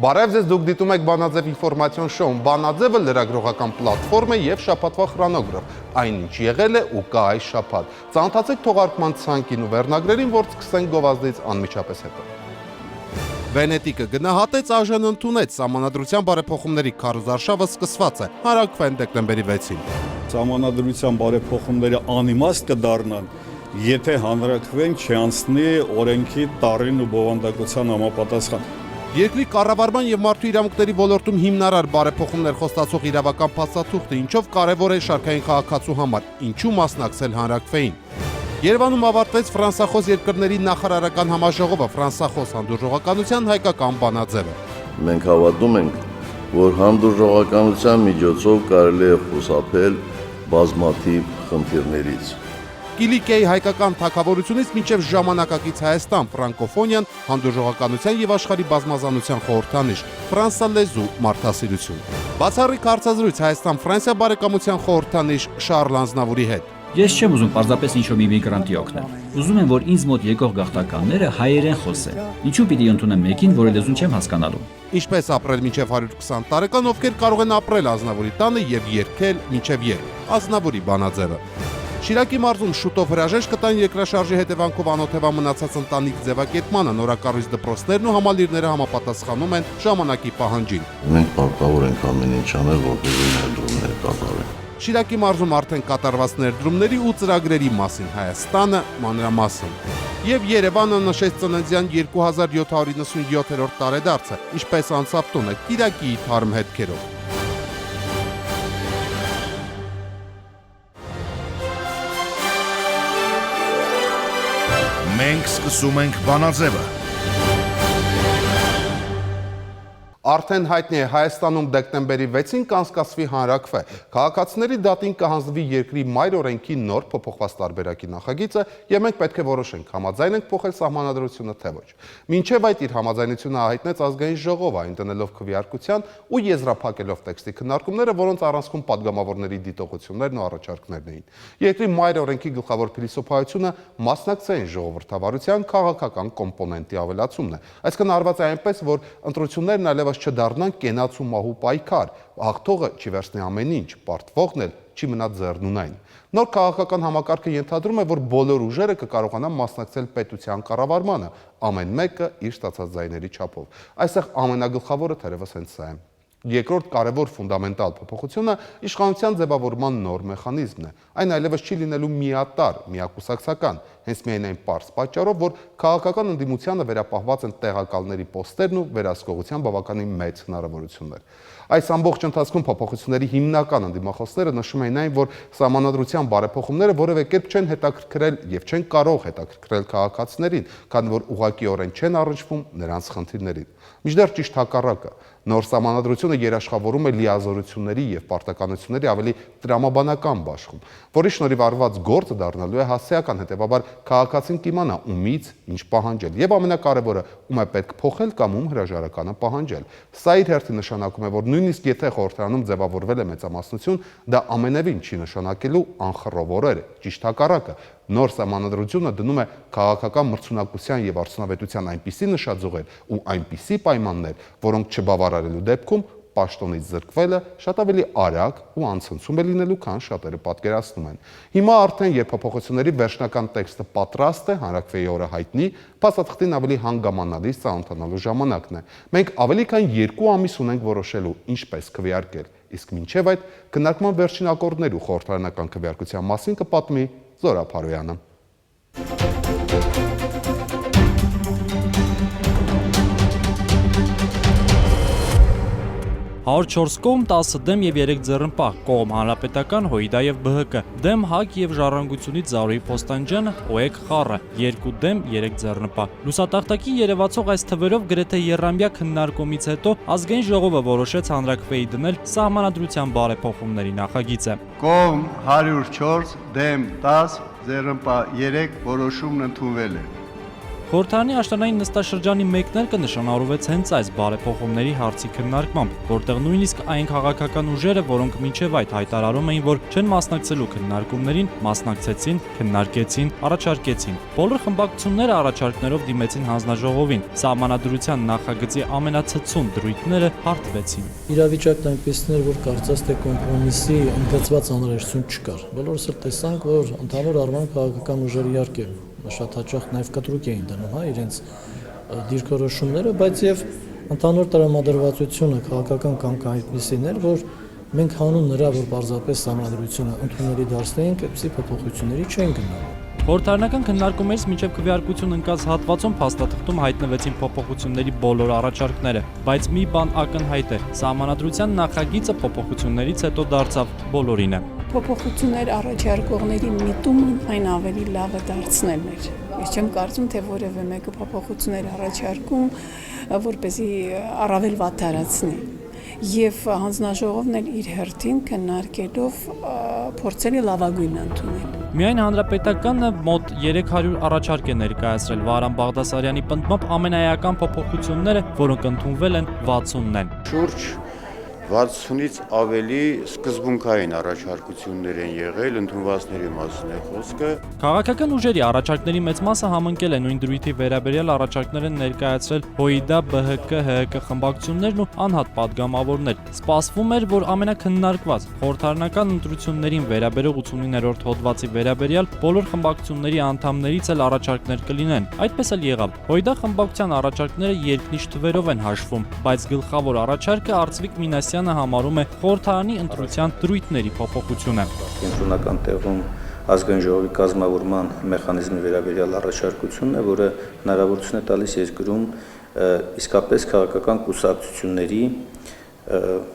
Բարև ձեզ, դուք դիտում եք Բանաձև ինֆորմացիոն շոուն։ Բանաձևը լրագրողական պլատֆորմ է եւ շաբաթվա խրոնոգրաֆ։ Այնինչ եղել է ու կա այս շաբաթ։ Ծանոթացեք թողարկման ցանկին ու վերնագրերին, որ սկսենք գովազդից անմիջապես հետո։ Վենետիկը գնահատեց, ԱԺ-ն ընդունեց, Սահմանադրության բարեփոխումների քարոզարշավը սկսված է, հարակվեն դեկտեմբերի 6-ին։ Սահմանադրության բարեփոխումները անիմաստ կդառնան, եթե հանրաքվեն չանցնի օրենքի տառին ու բովանդակության համապատասխան։ Երկրի կառավարման եւ մարդու իրավունքների ոլորտում հիմնարար բարեփոխումներ խոստացող իրավական փաստաթուղթը ինչով կարևոր է շարքային քաղաքացու համար, ինչու մասնակցել հանրաքվեին։ Երևանում ավարտվեց ֆրանսախոս երկրների նախարարական համաժողովը, ֆրանսախոս հանդուրժողականության հայկական բանաձևը։ Մենք հավատում ենք, որ հանդուրժողականության միջոցով կարելի է խուսափել բազմաթիվ խնդիրներից։ Կիլիկիայի հայկական թագավորությունից մինչև ժամանակակից Հայաստան, ֆրանկոֆոնիան, հանդուրժողականության եւ աշխարհի բազմազանության խորհրդանիշ, ֆրանսալեզու մարդասիրություն։ Բացառիկ հարցազրույց Հայաստան-Ֆրանսիա բարեկամության խորհրդանիշ Շարլ Անձնավուրի հետ։ Ես չեմ ուզում պարզապես ինչ-որ մի միգրանտի օգնել։ Ուզում եմ, որ ինձ մոտ եկող գաղթականները հայերեն խոսեն։ Ինչու պիտի ընդունեմ մեկին, որի լեզուն չեմ հասկանալու։ Ինչպես ապրել մինչև 120 տարեկան, ովքեր կարող են ապրել Ազնավուրի տանը եւ երգել մինչև երբ։ Ազնավուրի բանաձևը։ Շիրակի մարզում շուտով հրաժեշտ կտան երկրաշարժի հետևանքով անօթևան մնացած ընտանիք ձևակերպմանը, նորակառույց դպրոցներն ու համալիրները համապատասխանում են ժամանակի պահանջին։ Մենք պարտավոր ենք ամեն ինչ անել, որպեսզի ներդրումներ կատարենք։ Շիրակի մարզում արդեն կատարված ներդրումների ու ծրագրերի մասին Հայաստանը մանրամասն։ Եվ Երևանը նշեց ծննդյան 2797-րդ տարեդարձը, ինչպես անցավ տունը Կիրակիի թարմ հետքերով։ Մենք սկսում ենք բանաձևը։ Արդեն հայտնի է Հայաստանում դեկտեմբերի 6-ին կանցկացվի հանրաքվե։ Քաղաքացիների դատին կհանձնվի երկրի մայր օրենքի նոր փոփոխված տարբերակի նախագիծը, եւ մենք պետք է որոշենք, համաձայն ենք փոխել սահմանադրությունը թե ոչ։ Մինչև այդ իր համաձայնությունը հայտնեց ազգային ժողովը, այն տնելով քվեարկության ու եզրափակելով տեքստի քննարկումները, որոնց առանցքում падգամավորների դիտողություններն ու առաջարկներն էին։ Երկրի մայր օրենքի գլխավոր փիլիսոփայությունը մասնակցային ժողովրդավարության քաղաքական կոմպոնենտի ավելացումն է։ Այսինքն արված է այնպես, որ ընտրություններն այլևս չդառնան կենաց ու մահու պայքար, հաղթողը չի վերցնի ամեն ինչ, պարտվողն էլ չի մնա ձեռնունայն։ Նոր քաղաքական համակարգը ենթադրում է, որ բոլոր ուժերը կկարողանան մասնակցել պետության կառավարմանը, ամեն մեկը իր ստացած ձայների չափով։ Այստեղ ամենագլխավորը թերևս հենց սա է։ Երկրորդ կարևոր ֆունդամենտալ փոփոխությունը իշխանության ձևավորման նոր մեխանիզմն է։ Այն այլևս չի լինելու միատար, միակուսակցական, հենց միայն այն պարզ պատճառով, որ քաղաքական ընդդիմությանը վերապահված են տեղակալների պոստերն ու վերահսկողության բավականին մեծ հնարավորություններ։ Այս ամբողջ ընթացքում փոփոխությունների հիմնական ընդդիմախոսները նշում էին այն, որ սահմանադրության բարեփոխումները որևէ կերպ չեն հետաքրքրել եւ չեն կարող հետաքրքրել քաղաքացիներին, քանի որ ուղղակիորեն չեն առնչվում նրանց խնդիրներին։ Մինչդեռ ճիշտ հակառակը, նոր սահմանադրությունը երաշխավորում է լիազորությունների եւ պարտականությունների ավելի տրամաբանական բաշխում, որի շնորհիվ արված գործը դառնալու է հասցեական, հետեւաբար քաղաքացին կիմանա ումից ինչ պահանջել եւ ամենակարևորը ում է պետք փոխել կամ ում հրաժարականը պահանջել։ Սա իր հերթին նշանակում է, որ նույնիսկ եթե խորհրդարանում ձևավորվել է մեծամասնություն, դա ամենևին չի նշանակելու անխռով օրեր, ճիշտ հակառակը։ Նոր սահմանադրությունը դնում է քաղաքական մրցունակության եւ արդյունավետության այնպիսի նշաձողեր ու այնպիսի պայմաններ, որոնք չբավարարելու դեպքում պաշտոնից զրկվելը շատ ավելի արագ ու անցնցում է լինելու, քան շատերը պատկերացնում են։ Հիմա արդեն երբ փոփոխությունների վերջնական տեքստը պատրաստ է, հանրաքվեի օրը հայտնի, փաստաթղթին ավելի հանգամանալից ծանոթանալու ժամանակն է։ Մենք ավելի քան 2 ամիս ունենք որոշելու ինչպես քվեարկել, իսկ մինչև այդ քննարկման վերջին ակորդներ ու խորհրդարանական քվեարկության մասին կպատմի Զորա Փարոյանը։ 104 կողմ 10 դեմ եւ 3 ձեռնպահ, կողմ Հանրապետական, ՀՅԴ եւ ԲՀԿ, դեմ ՀԱԿ եւ Ժառանգությունից Զարուհի Փոստանջյանը, ՕԵԿ խառը, 2 դեմ, 3 ձեռնպահ։ Լուսատախտակին երևացող այս թվերով գրեթե եռամյա քննարկումից հետո ազգային ժողովը որոշեց հանրաքվեի դնել սահմանադրության բարեփոխումների նախագիծը։ Կողմ 104, դեմ 10, ձեռնպահ 3 որոշումն ընդունվել է։ Խորհրդարանի աշտանային նստաշրջանի մեկնարկը նշանավորվեց հենց այս բարեփոխումների հարցի քննարկմամբ, որտեղ նույնիսկ այն քաղաքական ուժերը, որոնք մինչև այդ հայտարարում էին, որ չեն մասնակցելու քննարկումներին, մասնակցեցին, քննարկեցին, առաջարկեցին։ Բոլոր խմբակցությունները առաջարկներով դիմեցին հանձնաժողովին։ Սահմանադրության նախագծի ամենացցուն դրույթները հարթվեցին։ Իրավիճակն այնպեսին էր, որ կարծես թե կոմպրոմիսի ընդգծված անհրաժեշտություն չկար։ Բոլորս էլ տեսանք, որ ընդհանուր առմամբ քաղաքական ուժերը իհարկե շատ հաճախ նաև կտրուկ էին դնում, իրենց դիրքորոշումները, բայց եւ ընդհանուր տրամադրվածությունը քաղաքական կամքը այդպեսին էր, որ մենք հանուն նրա, որ պարզապես համադրությունը ընդունելի դարձնեինք, այդպիսի փոփոխությունների չեն գնալ։ Խորհրդարանական քննարկումներից մինչև քվեարկություն ընկած հատվածում փաստաթղթում հայտնվեցին փոփոխությունների բոլոր առաջարկները, բայց մի բան ակնհայտ է՝ Սահմանադրության նախագիծը փոփոխություններից հետո դարձավ բոլորինը։ Փոփոխություններ առաջարկողների միտումն այն ավելի լավը դարձնելն էր։ Ես չեմ կարծում, թե որևէ մեկը փոփոխություններ առաջարկում, որպեսզի առավել վատթարացնի։ Եվ հանձնաժողովն էլ իր հերթին քննարկելով փորձել է լավագույնը ընդունել։ Միայն հանրապետականը մոտ 300 առաջարկ է ներկայացրել Վահրամ Բաղդասարյանի պնդմամբ ամենաեական փոփոխությունները, որոնք ընդունվել են 60-ն են։ Շուրջ 60-ից ավելի սկզբունքային առաջարկություններ են եղել, ընդունվածների մասին է խոսքը։ Քաղաքական ուժերի առաջարկների մեծ մասը համընկել է նույն դրույթի վերաբերյալ առաջարկներ են ներկայացրել ՀՅԴ, ԲՀԿ, ՀՀԿ խմբակցություններն ու անհատ падգամավորներ։ Սպասվում էր, որ ամենաքննարկված խորհրդարանական ընտրություններին վերաբերող 89-րդ հոդվածի վերաբերյալ բոլոր խմբակցությունների անդամներից էլ առաջարկներ կլինեն։ Այդպես էլ եղավ։ ՀՅԴ խմբակցության առաջարկները երկնիշ թվերով են հաշվում, բայց գլխավոր առաջարկը Արծվիկ Մինասյանը համարում է խորհրդարանի ընտրության դրույթների փոփոխությունը։ Կենտրոնական տեղում ազգային ժողովի կազմավորման մեխանիզմի վերաբերյալ առաջարկությունն է, որը հնարավորություն է տալիս երկրում իսկապես քաղաքական կուսակցությունների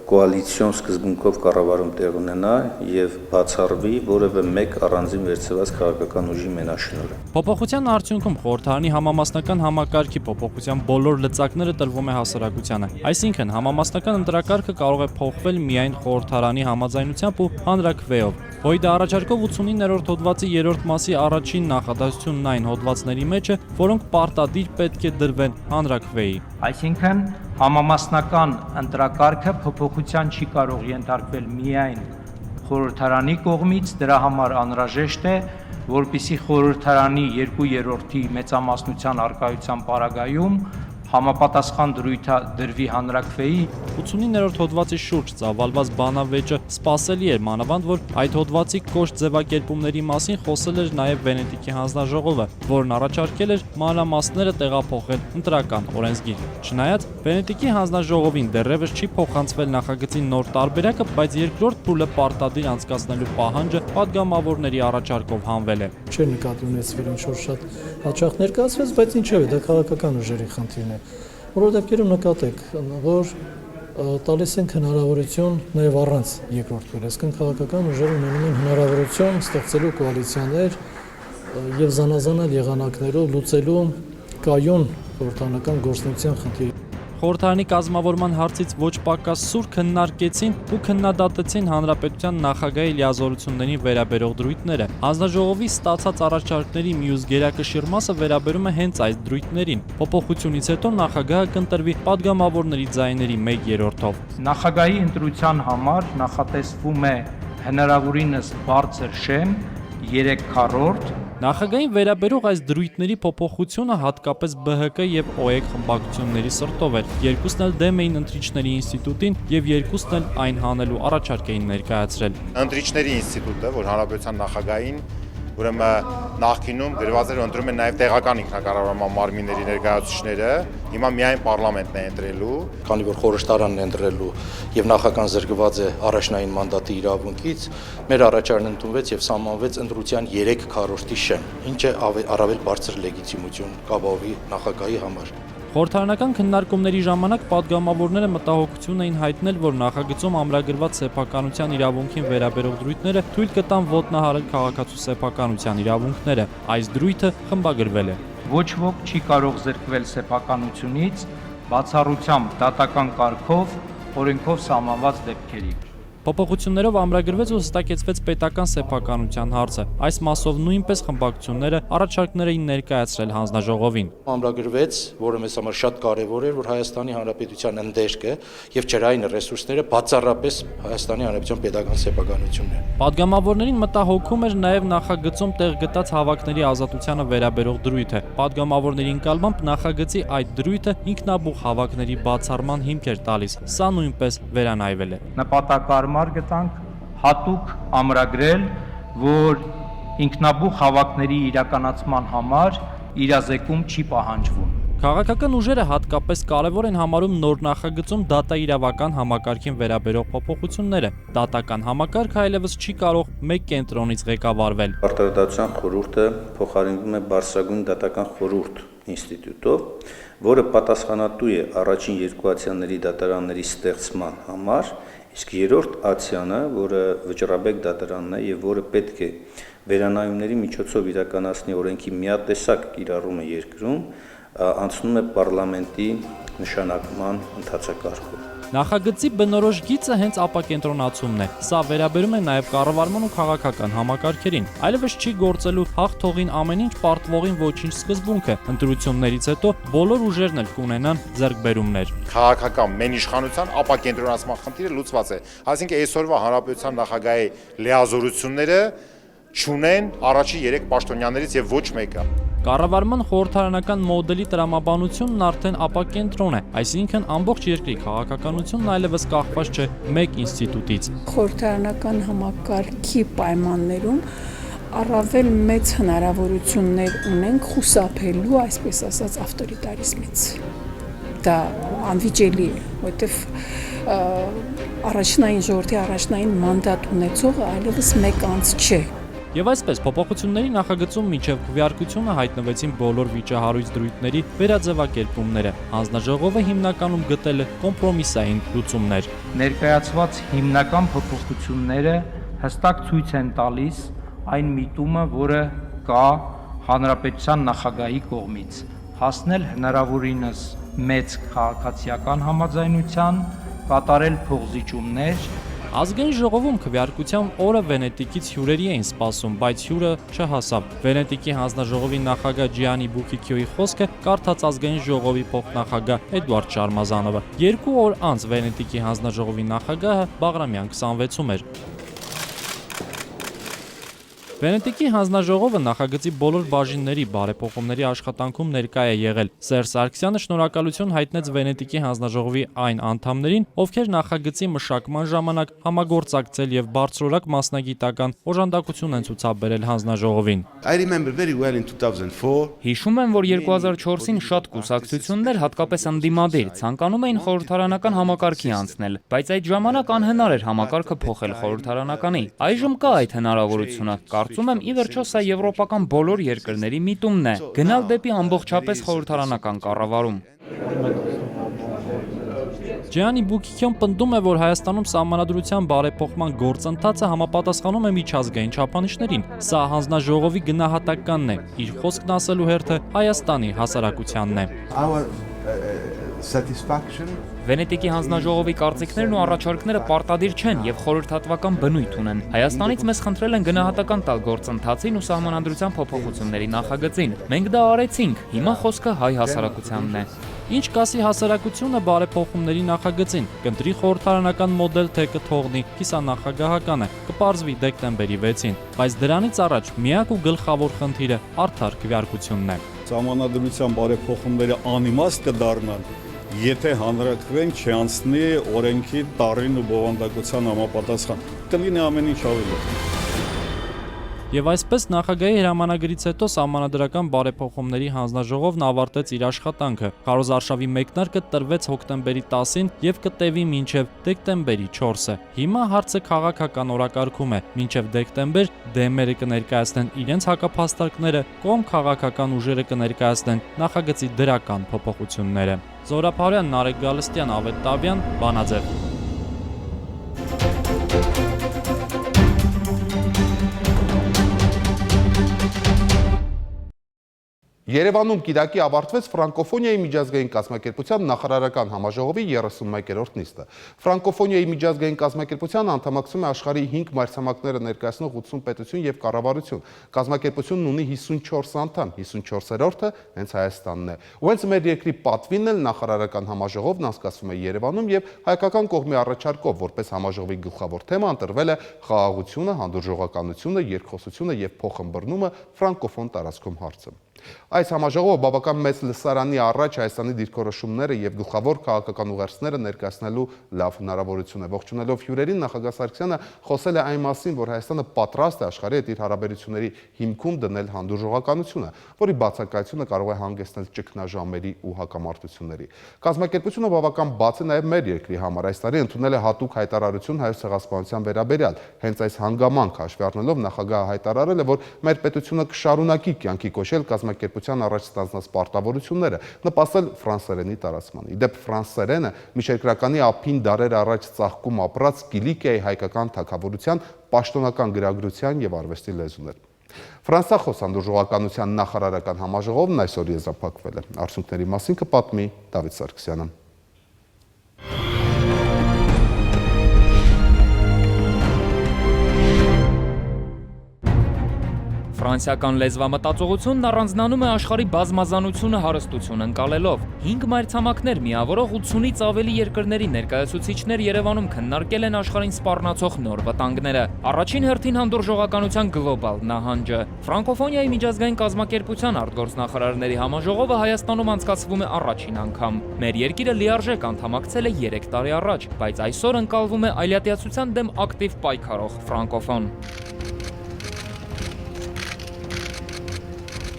կոալիցիոն սկզբունքով կառավարում տեղ ունենա եւ բացառվի որևէ մեկ առանձին վերցված քաղաքական ուժի մենաշնորհը։ Փոփոխության արդյունքում խորհրդարանի համամասնական համակարգի փոփոխության բոլոր լծակները տրվում է հասարակությանը։ Այսինքն համամասնական ընտրակարգը կարող է փոխվել միայն խորհրդարանի համաձայնությամբ ու հանրաքվեով։ ՀՅԴ առաջարկով 89-րդ հոդվածի 3-րդ մասի առաջին նախադասությունն այն հոդվածների մեջ է, որոնք պարտադիր պետք է դրվեն հանրաքվեի։ Այսինքն համամասնական ընտրակարգը փոփոխության չի կարող ենթարկվել միայն խորհրդարանի կողմից, դրա համար անհրաժեշտ է, որպեսզի խորհրդարանի 2/3 մեծամասնության առկայության պարագայում համապատասխան դրույթը դրվի հանրաքվեի։ 89-րդ հոդվածի շուրջ ծավալված բանավեճը սպասելի էր, մանավանդ որ այդ հոդվածի կոշտ ձևակերպումների մասին խոսել էր նաև Վենետիկի հանձնաժողովը, որն առաջարկել էր մանրամասները տեղափոխել ընտրական օրենսգիր։ Չնայած Վենետիկի հանձնաժողովին դեռևս չի փոխանցվել նախագծի նոր տարբերակը, բայց երկրորդ փուլը պարտադիր անցկացնելու պահանջը падգամավորների առաջարկով հանվել է։ Չէ նկատի ունեցվել ինչ-որ շատ հաճախ ներկայացվեց, բայց ինչև է, դա քաղաքական ուժերի խնդիրն է։ Որոշ դեպքերում նկատեք, որ տալիս են հնարավորություն նաև առանց երկրորդ փուլի, այսինքն քաղաքական ուժերը ունենում են հնարավորություն ստեղծելու կոալիցիաներ եւ զանազանալ եղանակներով լուծելու կայուն խորհրդարանական գործունեության խնդիր։ Խորհրդարանի կազմավորման հարցից ոչ պակաս սուր քննարկեցին ու քննադատեցին հանրապետության նախագահի լիազորություններին վերաբերող դրույթները։ Հանձնաժողովի ստացած առաջարկների մյուս գերակշիռ մասը վերաբերում է հենց այս դրույթներին։ Փոփոխությունից հետո նախագահը կընտրվի падգամավորների ձայների 1/3-ով։ Նախագահի ընտրության համար նախատեսվում է հնարավորինս բարձր շեմ 3/4։ Նախագահին վերաբերող այս դրույթների փոփոխությունը հատկապես ԲՀԿ եւ ՕԵԿ խմբակցությունների սրտով էր։ Երկուսն էլ դեմ էին ընտրիչների ինստիտուտին եւ երկուսն էլ այն հանելու առաջարկ էին ներկայացրել։ Ընտրիչների ինստիտուտը, որ հանրապետության նախագահին ուրեմն նախկինում գրված էր ընտրում են նաև տեղական ինքնակառավարման մարմինների ներկայացուցիչները, հիմա միայն պարլամենտն է ընտրելու, Քանի որ խորհրդարանն է ընտրելու եւ նախագահան զրկված է առաջնային մանդատի իրավունքից, մեր առաջարկն ընդունվեց եւ սահմանվեց ընտրության 3/4 շեմ, ինչը առավել բարձր լեգիտիմություն կապավի նախագահի համար։ Խորհրդարանական քննարկումների ժամանակ падգամավորները մտահոգություն էին հայտնել, որ նախագծում ամրագրված սեփականության իրավունքին վերաբերող դրույթները թույլ կտան ոտնահարել քաղաքացու սեփականության իրավունքները։ Այս դրույթը խմբագրվել է։ Ոչ ոք չի կարող զրկվել սեփականությունից բացառությամբ դատական կարգով օրենքով սահմանված դեպքերի։ Փոփոխություններով ամրագրվեց ու հստակեցվեց պետական սեփականության հարցը։ Այս մասով նույնպես խմբակցությունները առաջարկներ էին ներկայացրել հանձնաժողովին։ Ամրագրվեց, որը մեզ համար շատ կարևոր էր, որ Հայաստանի Հանրապետության ընդերքը եւ ջրային ռեսուրսները բացառապես Հայաստանի Հանրապետության պետական սեփականությունն է։ Պատգամավորներին մտահոգում էր նաև նախագծում տեղ գտած հավաքների ազատությանը վերաբերող դրույթը։ Պատգամավորների ընկալմամբ նախագծի այդ դրույթը ինքնաբուխ հավաքների բացառման հիմք էր տալիս։ Սա նույնպես վերանայվել է։ Նպատակարար գտանք հատուկ ամրագրել, որ ինքնաբուխ հավաքների իրականացման համար իրազեկում չի պահանջվում։ Քաղաքական ուժերը հատկապես կարևոր են համարում նոր նախագծում դատաիրավական համակարգին վերաբերող փոփոխությունները։ Դատական համակարգը այլևս չի կարող մեկ կենտրոնից ղեկավարվել։ Արտադրության խորհուրդը փոխարինվում է Բարսագույն դատական խորհուրդ ինստիտուտով, որը պատասխանատու է առաջին երկու ացիաների դատարանների ստեղծման համար, իսկ երրորդ ացիանը, որը վճռաբեկ դատարանն է եւ որը պետք է վերանայումների միջոցով իրականացնի օրենքի միատեսակ կիրառումը երկրում, անցնում է պարլամենտի նշանակման ընթացակարգով։ Նախագծի բնորոշ գիծը հենց ապակենտրոնացումն է։ Սա վերաբերում է նաև կառավարման ու քաղաքական համակարգերին։ Այլևս չի գործելու հաղթողին ամեն ինչ, պարտվողին ոչինչ սկզբունքը։ Ընտրություններից հետո բոլոր ուժերն էլ կունենան ձեռքբերումներ։ Քաղաքական մենիշխանության ապակենտրոնացման խնդիրը լուծված է։ Այսինքն այսօրվա հանրապետության նախագահի լիազորությունները չունեն առաջի 3 պաշտոնյաներից եւ ոչ մեկը։ Կառավարման խորհրդարանական մոդելի տրամաբանությունն արդեն ապակենտրոն է, այսինքն ամբողջ երկրի քաղաքականությունն այլևս կախված չէ մեկ ինստիտուտից։ Խորհրդարանական համակարգի պայմաններում առավել մեծ հնարավորություններ ունենք խուսափելու, այսպես ասած, ավտորիտարիզմից։ Դա անվիճելի է, որովհետև առաջնային ժողովրդի առաջնային մանդատ ունեցողը այլևս մեկ անձ չէ։ Եվ այսպես փոփոխությունների նախագծում մինչև քվեարկությունը հայտնվեցին բոլոր վիճահարույց դրույթների վերաձևակերպումները։ Հանձնաժողովը հիմնականում գտել է կոմպրոմիսային լուծումներ։ Ներկայացված հիմնական փոփոխությունները հստակ ցույց են տալիս այն միտումը, որը կա հանրապետության նախագահի կողմից, հասնել հնարավորինս մեծ քաղաքացիական համաձայնության, կատարել փոխզիջումներ։ Ազգային ժողովում քվեարկության օրը Վենետիկից հյուրերի էին սպասում, բայց հյուրը չհասավ։ Վենետիկի հանձնաժողովի նախագահ Ջիանի Բուկիկյոյի խոսքը կարդաց ազգային ժողովի փոխնախագահ Էդուարդ Շարմազանովը։ 2 օր անց Վենետիկի հանձնաժողովի նախագահը Բաղրամյան 26-ում էր։ Վենետիկի հանձնաժողովը նախագծի բոլոր բաժինների բարեփոխումների աշխատանքում ներկա է եղել։ Սերժ Սարգսյանը շնորհակալություն հայտնեց Վենետիկի հանձնաժողովի այն անդամներին, ովքեր նախագծի մշակման ժամանակ համագործակցել եւ բարձրորակ մասնագիտական օժանդակություն են ցուցաբերել հանձնաժողովին։ Հիշում եմ, որ 2004-ին շատ կուսակցություններ, հատկապես ընդդիմադիր, ցանկանում էին խորհրդարանական համակարգի անցնել, բայց այդ ժամանակ անհնար էր համակարգը փոխել խորհրդարանականի։ Այժմ կա այդ հնարավորությունը։ Կարծում եմ, ի վերջո սա եվրոպական բոլոր երկրների միտումն է, գնալ դեպի ամբողջապես խորհրդարանական կառավարում։ Ջիանի Բուկիկյոն պնդում է, որ Հայաստանում սահմանադրության բարեփոխման գործընթացը համապատասխանում է միջազգային չափանիշներին։ Սա հանձնաժողովի գնահատականն է։ Իր խոսքն ասելու հերթը Հայաստանի հասարակությանն է։ Վենետիկի հանձնաժողովի կարծիքներն ու առաջարկները պարտադիր չեն եւ խորհրդատվական բնույթ ունեն։ Հայաստանից մեզ խնդրել են գնահատական տալ գործընթացին ու սահմանադրության փոփոխությունների նախագծին։ Մենք դա արեցինք։ Հիմա խոսքը հայ հասարակությանն է։ Ինչ կասի հասարակությունը բարեփոխումների նախագծին, կընտրի խորհրդարանական մոդել, թե կթողնի կիսանախագահականը, կպարզվի դեկտեմբերի 6-ին, բայց դրանից առաջ միակ ու գլխավոր խնդիրը արդար քվեարկությունն է։ Սահմանադրության բարեփոխումները անիմաստ կդառնան, եթե հանրակրվեն չանցնի օրենքի տարրին ու բովանդակության համապատասխան, կլինի ամեն ինչ ավելի։ Եվ այսպես նախագահի հրամանագրից հետո սահմանադրական բարեփոխումների հանձնաժողովն ավարտեց իր աշխատանքը։ Քարոզարշավի մեկնարկը տրվեց հոկտեմբերի 10-ին եւ կտևի մինչեւ դեկտեմբերի 4-ը։ Հիմա հարցը քաղաքական օրակարգում է։ Մինչեւ դեկտեմբեր դեմերը կներկայացնեն իրենց հակափաստարկները, կողմ քաղաքական ուժերը կներկայացնեն նախագծի դրական փոփոխությունները։ Զորապարյան, Նարեկ Գալստյան, Ավետ Տավյան, Բանաձև։ Երևանում կիրակի ավարտվեց ֆրանկոֆոնիայի միջազգային կազմակերպության նախարարական համաժողովի 31-րդ նիստը։ Ֆրանկոֆոնիայի միջազգային կազմակերպության անդամակցում է աշխարհի 5 մայրցամաքները ներկայացնող 80 պետություն եւ կառավարություն։ Կազմակերպությունն ունի 54 անդամ, 54-րդը հենց Հայաստանն է։ Ու հենց մեր երկրի պատվին էլ նախարարական համաժողովն անցկացվում է Երևանում եւ հայկական կողմի առաջարկով, որպես համաժողովի գլխավոր թեմա ընտրվել է խաղաղությունը, հանդուրժողականությունը, երկխոսությունը եւ փոխըմբռնումը ֆրանկոֆոն տարածքում հարցը։ Այս համաժողովը բավական մեծ լսարանի առաջ Հայաստանի դիրքորոշումները եւ գլխավոր քաղաքական ուղերձները ներկայացնելու լավ հնարավորություն է։ Ողջունելով հյուրերին, նախագահ Սարգսյանը խոսել է այն մասին, որ Հայաստանը պատրաստ է աշխարհի հետ իր հարաբերությունների հիմքում դնել հանդուրժողականությունը, որի բացակայությունը կարող է հանգեցնել ճգնաժամերի ու հակամարտությունների։ Կազմակերպությունը բավական բաց է նաեւ մեր երկրի համար։ Այս տարի ընդունել է հատուկ հայտարարություն հայոց ցեղասպանության վերաբերյալ։ Հենց այս հանգամանքը հաշվի առնելով նախագահը հայտարարել է, որ մեր պետությունը կշարունակի կյանքի կոչել կազմակերպության առաջ ստանձնած պարտավորությունները, նպաստել ֆրանսերենի տարածմանը։ Իդեպ ֆրանսերենը միջերկրականի ափին դարեր առաջ ծաղկում ապրած Կիլիկիայի հայկական թագավորության պաշտոնական գրագրության եւ արվեստի լեզուն էր։ Ֆրանսախոս հանդուրժողականության նախարարական համաժողովն այսօր եզրափակվել է։ Արդյունքների մասին կպատմի Դավիթ Սարգսյանը։ Ֆրանսիական լեզվամտածողությունն առանձնանում է աշխարհի բազմազանությունը հարստություն ընկալելով։ 5 մայրցամաքներ միավորող 80-ից ավելի երկրների ներկայացուցիչներ Երևանում քննարկել են աշխարհին սպառնացող նոր վտանգները։ Առաջին հերթին հանդուրժողականության գլոբալ նահանջը։ Ֆրանկոֆոնիայի միջազգային կազմակերպության արտգործնախարարների համաժողովը Հայաստանում անցկացվում է առաջին անգամ։ Մեր երկիրը լիարժեք անդամակցել է 3 տարի առաջ, բայց այսօր ընկալվում է այլատիացության դեմ ակտիվ պայքարող ֆրանկոֆոն։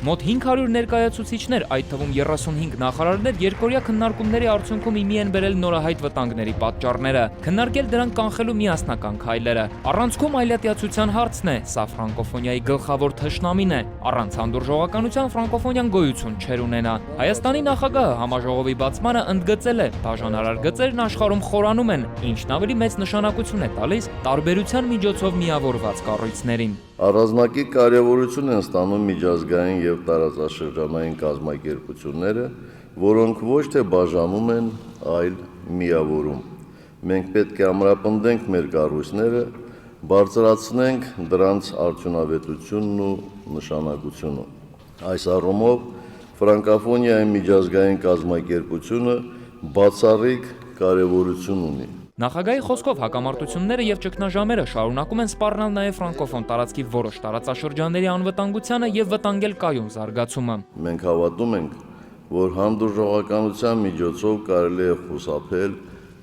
Մոտ 500 ներկայացուցիչներ, այդ թվում 35 նախարարներ երկօրյա քննարկումների արդյունքում իմի են բերել նորահայտ վտանգների պատճառները, քննարկել դրանք կանխելու միասնական քայլերը։ Առանցքում այլատիացության հարցն է, սա ֆրանկոֆոնիայի գլխավոր թշնամին է։ Առանց հանդուրժողականության ֆրանկոֆոնիան գոյություն չէր ունենա։ Հայաստանի նախագահը համաժողովի բացմանը ընդգծել է, բաժանարար գծերն աշխարհում խորանում են, ինչն ավելի մեծ նշանակություն է տալիս տարբերության միջոցով միավորված կառույցներին։ Առանձնակի կարևորություն են ստանում միջազգային եւ տարածաշրջանային կազմակերպությունները, որոնք ոչ թե բաժանում են, այլ միավորում։ Մենք պետք է ամրապնդենք մեր կառույցները, բարձրացնենք դրանց արդյունավետությունն ու նշանակությունը։ Այս առումով ֆրանկոֆոնիայի միջազգային կազմակերպությունը բացառիկ կարևորություն ունի։ Նախագահի խոսքով հակամարտությունները եւ ճգնաժամերը շարունակում են սպառնալ նաեւ ֆրանկոֆոն տարածքի որոշ տարածաշրջանների անվտանգությանը եւ վտանգել կայուն զարգացումը։ Մենք հավատում ենք, որ հանդուրժողականության միջոցով կարելի է խուսափել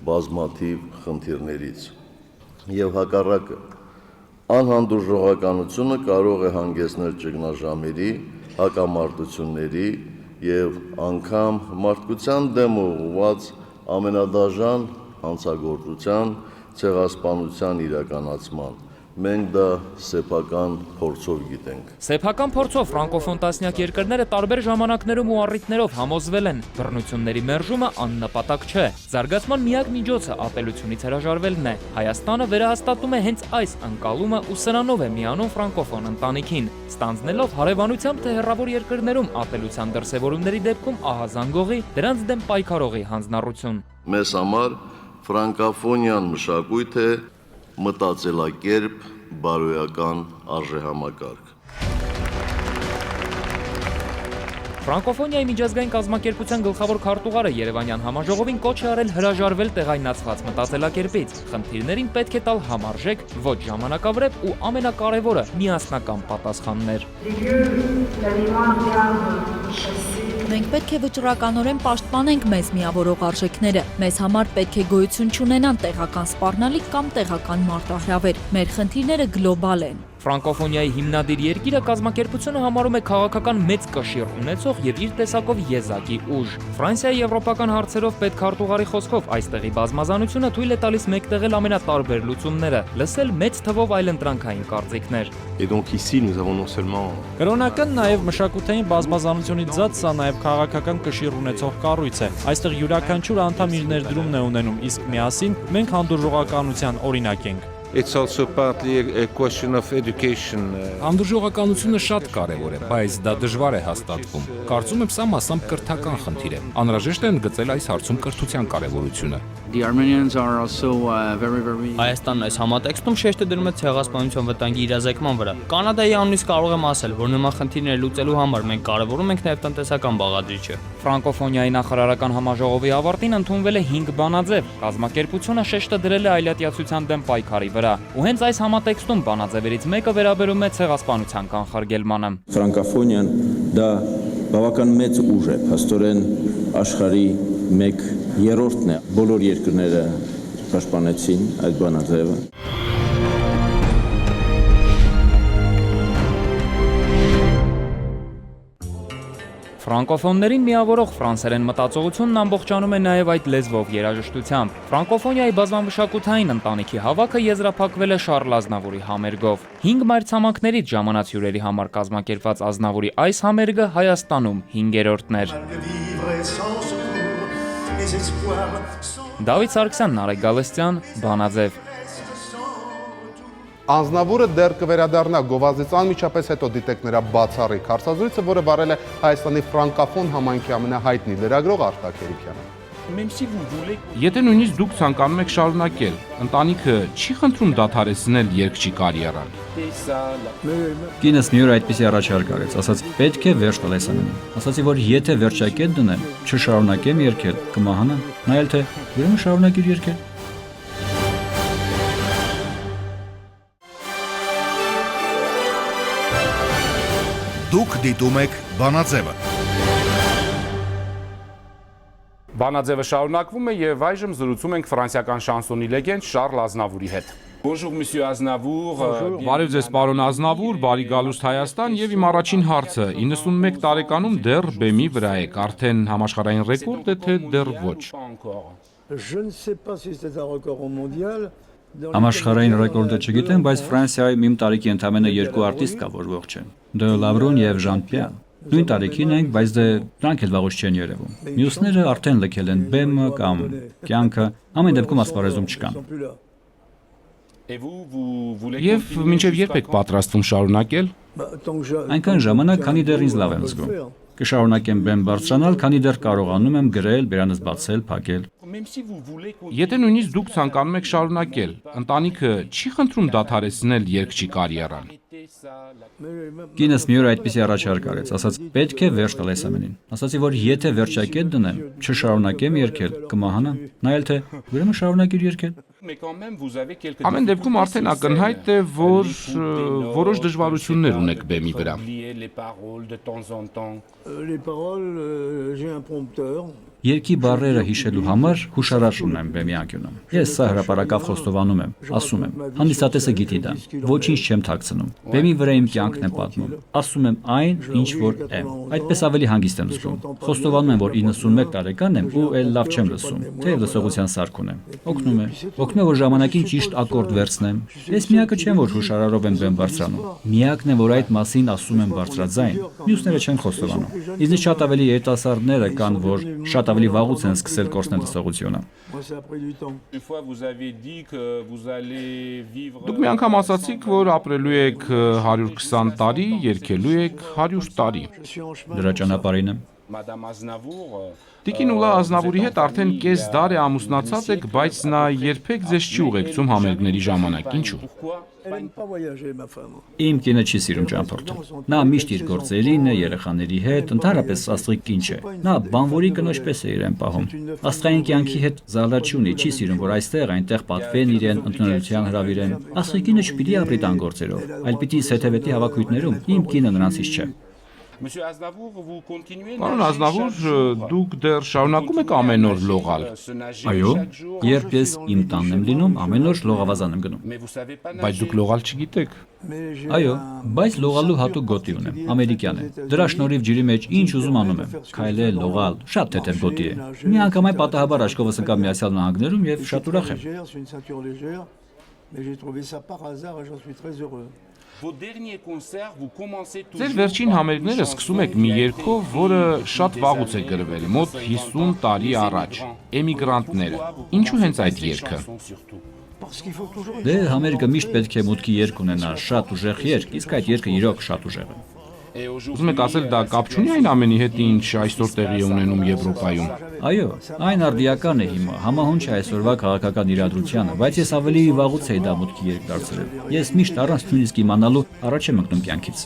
բազմաթիվ խնդիրներից։ Եվ հակառակը, անհանդուրժողականությունը կարող է հանգեցնել ճգնաժամերի, հակամարտությունների եւ անգամ մարդկության դեմ ուղղված ամենադաժան հանցագործության, ցեղասպանության իրականացման։ Մենք դա սեփական փորձով գիտենք։ Սեփական փորձով ֆրանկոֆոն տասնյակ երկրները տարբեր ժամանակներում ու առիթներով համոզվել են, բռնությունների մերժումը աննպատակ չէ։ Զարգացման միակ միջոցը ապելությունից հրաժարվելն է։ Հայաստանը վերահաստատում է հենց այս ընկալումը ու սրանով է միանում ֆրանկոֆոն ընտանիքին, ստանձնելով հարևանությամբ թե հեռավոր երկրներում ապելության դրսևորումների դեպքում ահազանգողի, դրանց դեմ պայքարողի հանձնառություն։ Մեզ համար ֆրանկոֆոնիան մշակույթ է, մտածելակերպ, բարոյական արժեհամակարգ։ Ֆրանկոֆոնիայի միջազգային կազմակերպության գլխավոր քարտուղարը Երևանյան համաժողովին կոչ է արել հրաժարվել տեղայնացված մտածելակերպից։ Խնդիրներին պետք է տալ համարժեք, ոչ ժամանակավրեպ ու ամենակարևորը միասնական պատասխաններ։ Մենք պետք է վճռականորեն պաշտպանենք մեզ միավորող արժեքները։ Մեզ համար պետք է գոյություն չունենան տեղական սպառնալիք կամ տեղական մարտահրավեր։ Մեր խնդիրները գլոբալ են։ Ֆրանկոֆոնիայի հիմնադիր երկիրը կազմակերպությունը համարում է քաղաքական մեծ կշիռ ունեցող եւ իր տեսակով եզակի ուժ։ Ֆրանսիայի եվրոպական հարցերով պետքարտուղարի խոսքով այստեղի բազմազանությունը թույլ է տալիս մեկտեղել ամենատարբեր լուծումները, լսել մեծ թվով այլընտրանքային կարծիքներ։ Կրոնական նաեւ մշակութային բազմազանությունից զատ սա նաեւ քաղաքական կշիռ ունեցող կառույց է։ Այստեղ յուրաքանչյուր անդամ իր ներդրումն է ունենում, իսկ միասին մենք հանդուրժողականության օրինակ ենք։ it's also partly a question of education. Հանդուրժողականությունը շատ կարևոր է, բայց դա դժվար է հաստատվում։ Կարծում եմ, սա մասամբ կրթական խնդիր է։ Անհրաժեշտ է ընդգծել այս հարցում կրթության կարևորությունը։ Հայաստանն այս համատեքստում շեշտը դնում է ցեղասպանության վտանգի իրազեկման վրա։ Կանադայի անունից կարող եմ ասել, որ նման խնդիրներ լուծելու համար մենք կարևորում ենք նաև տնտեսական բաղադրիչը։ Ֆրանկոֆոնիայի նախարարական համաժողովի ավարտին ընդունվել է 5 բանաձև։ Կազմակերպությունը շեշտը դրել է այլատիացության դեմ պայքարի վրա։ Ու հենց այս համատեքստում բանաձևերից մեկը վերաբերում է ցեղասպանության կանխարգելմանը։ Ֆրանկոֆոնիան դա բավական մեծ ուժ է, փաստորեն աշխարհի 1/3-ն է։ Բոլոր երկրները պաշտպանեցին այդ բանաձևը։ Ֆրանկոֆոններին միավորող ֆրանսերեն մտածողությունն ամբողջանում է նաև այդ լեզվով երաժշտությամբ։ Ֆրանկոֆոնիայի բազմամշակութային ընտանիքի հավաքը եզրափակվել է Շառլ Ազնավուրի համերգով։ 5 մայրցամաքներից ժամանած հյուրերի համար կազմակերպված Ազնավուրի այս համերգը Հայաստանում 5-րդն էր։ Դավիթ Սարգսյան, Նարեկ Գալստյան, Բանաձև։ Անձնավուրը դեռ կվերադառնա գովազդից անմիջապես հետո դիտեք նրա բացառիկ հարցազրույցը, որը վարել է Հայաստանի ֆրանկոֆոն համայնքի ամենահայտնի լրագրող Արտակ Երիքյանը։ Եթե նույնիսկ դուք ցանկանում եք շարունակել, ընտանիքը չի խնդրում դադարեցնել երգչի կարիերան։ Կինս մի օր այդպիսի առաջարկ արեց, ասաց պետք է վերջ տալ այս ամենին։ Ասացի, որ եթե վերջակետ դնեմ, չշարունակեմ երգել, կմահանամ։ Նայել թե ուրեմն շարունակիր երգել։ Դուք դիտում եք Բանաձևը։ Բանաձևը շարունակվում է եւ այժմ զրուցում ենք ֆրանսիական շանսոնի լեգենդ Շառլ Ազնավուրի հետ։ Bonjour monsieur Aznavour. Բարև ձեզ պարոն Ազնավուր, բարի գալուստ Հայաստան եւ իմ առաջին հարցը 91 տարեկանում դեռ բեմի վրա եք, արդեն համաշխարհային ռեկորդ է թե դեռ ոչ։ Je ne sais pas si c'est un record mondial. Համաշխարհային ռեկորդը չգիտեմ, բայց Ֆրանսիայում իմ տարիքի ընդամենը 2 արտիստ կա, որ ողջ են։ Դե Լավրոն եւ Ժան-Պիեր։ Նույն տարիքին ենք, բայց դե դրանք էլ վաղուց չեն երևում։ Մյուսները արդեն լքել են բեմը կամ կյանքը, ամեն դեպքում ասպարեզում չկան։ Եվ մինչև երբ եք պատրաստվում շարունակել։ Այնքան ժամանակ, քանի դեռ ինձ լավ եմ զգում։ Կշարունակեմ բեմ բարձրանալ, քանի դեռ կարողանում եմ գրել, բերանս բացել, փակել։ Եթե նույնիսկ դուք ցանկանում եք շարունակել, ընտանիքը չի խնդրում դադարեցնել երգչի կարիերան։ Կինս մի օր այդպիսի առաջարկ արեց, ասաց պետք է վերջ տալ այս ամենին։ Ասացի, որ եթե վերջակետ դնեմ, չշարունակեմ երգել, կմահանամ։ Նայել թե ուրեմն շարունակիր երգել։ Ամեն դեպքում արդեն ակնհայտ է, որ որոշ դժվարություններ ունեք բեմի վրա։ Երգի բառերը հիշելու համար հուշարաշ ունեմ բեմի անկյունում։ Ես սա հրապարակավ խոստովանում եմ, ասում եմ, հանդիսատեսը գիտի դա, ոչինչ չեմ թաքցնում։ Բեմի վրա իմ կյանքն եմ պատմում, ասում եմ այն, ինչ որ եմ։ Այդպես ավելի հանգիստ եմ զգում։ Խոստովանում եմ, որ 91 տարեկան եմ ու էլ լավ չեմ լսում, թեև լսողության սարք ունեմ։ Օգնում է, որ ժամանակին ճիշտ ակորդ վերցնեմ։ Ես միակը չեմ, որ հուշարարով եմ բեմ բարձրանում։ Միակն է, որ այդ մասին ասում եմ բարձրաձայն։ Մյուսները չեն խոստովանում։ Ինձնից շատ ավելի երիտասարդները կան, որ շատ ավելի վաղուց են սկսել կորցնել լսողությունը։ Դուք մի անգամ ասացիք, որ ապրելու եք 120 տարի, երգելու եք 100 տարի։ Դրա ճանապարհին եմ։ Տիկին Ուլա Ազնավուրի հետ արդեն կես դար է ամուսնացած եք, բայց նա երբեք ձեզ չի ուղեկցում համերգների ժամանակ, ինչու։ Իմ կինը չի սիրում ճամփորդել։ Նա միշտ իր գործերին է, երեխաների հետ, ընդհանրապես աստղիկ կին չէ։ Նա բանվորի կնոջ պես է իրեն պահում։ Աստղային կյանքի հետ զալար չունի, չի սիրում, որ այստեղ այնտեղ պատվեն իրեն, ընդունելության հրավիրեն։ Աստղիկ կինը չպիտի ապրի տան գործերով, այլ պիտի սեթևետի հավաքույթներում։ Իմ կինը նրանցից չէ։ Պարոն Ազնավուր, դուք դեռ շարունակում եք ամեն օր լողալ։ Այո, երբ ես իմ տանն եմ լինում, ամեն օր լողավազան եմ գնում։ Բայց դուք լողալ չգիտեք։ Այո, բայց լողալու հատուկ գոտի ունեմ, ամերիկյան է։ Դրա շնորհիվ ջրի մեջ ինչ ուզում անում եմ, քայլել, լողալ, շատ թեթև գոտի է։ Մի անգամ այն պատահաբար աչքովս ընկավ Միացյալ Նահանգներում եւ շատ ուրախ եմ։ Ձեր վերջին համերգները սկսում եք մի երգով, որը շատ վաղուց է գրվել, մոտ 50 տարի առաջ, Էմիգրանտները։ Ինչու հենց այդ երգը։ Դե համերգը միշտ պետք է մուտքի երկ ունենա, շատ ուժեղ երկ, իսկ այդ երկը իրոք շատ ուժեղ է։ Ուզում եք ասել, դա կապ չունի այն ամենի հետ, ինչ այսօր տեղի է ունենում Եվրոպայում։ Այո, այն արդիական է հիմա, համահունչ է այսօրվա քաղաքական իրադրությանը, բայց ես ավելի վաղուց էի դա մուտքի երկ դարձրել։ Ես միշտ առանց նույնիսկ իմանալու առաջ եմ մտնում կյանքից։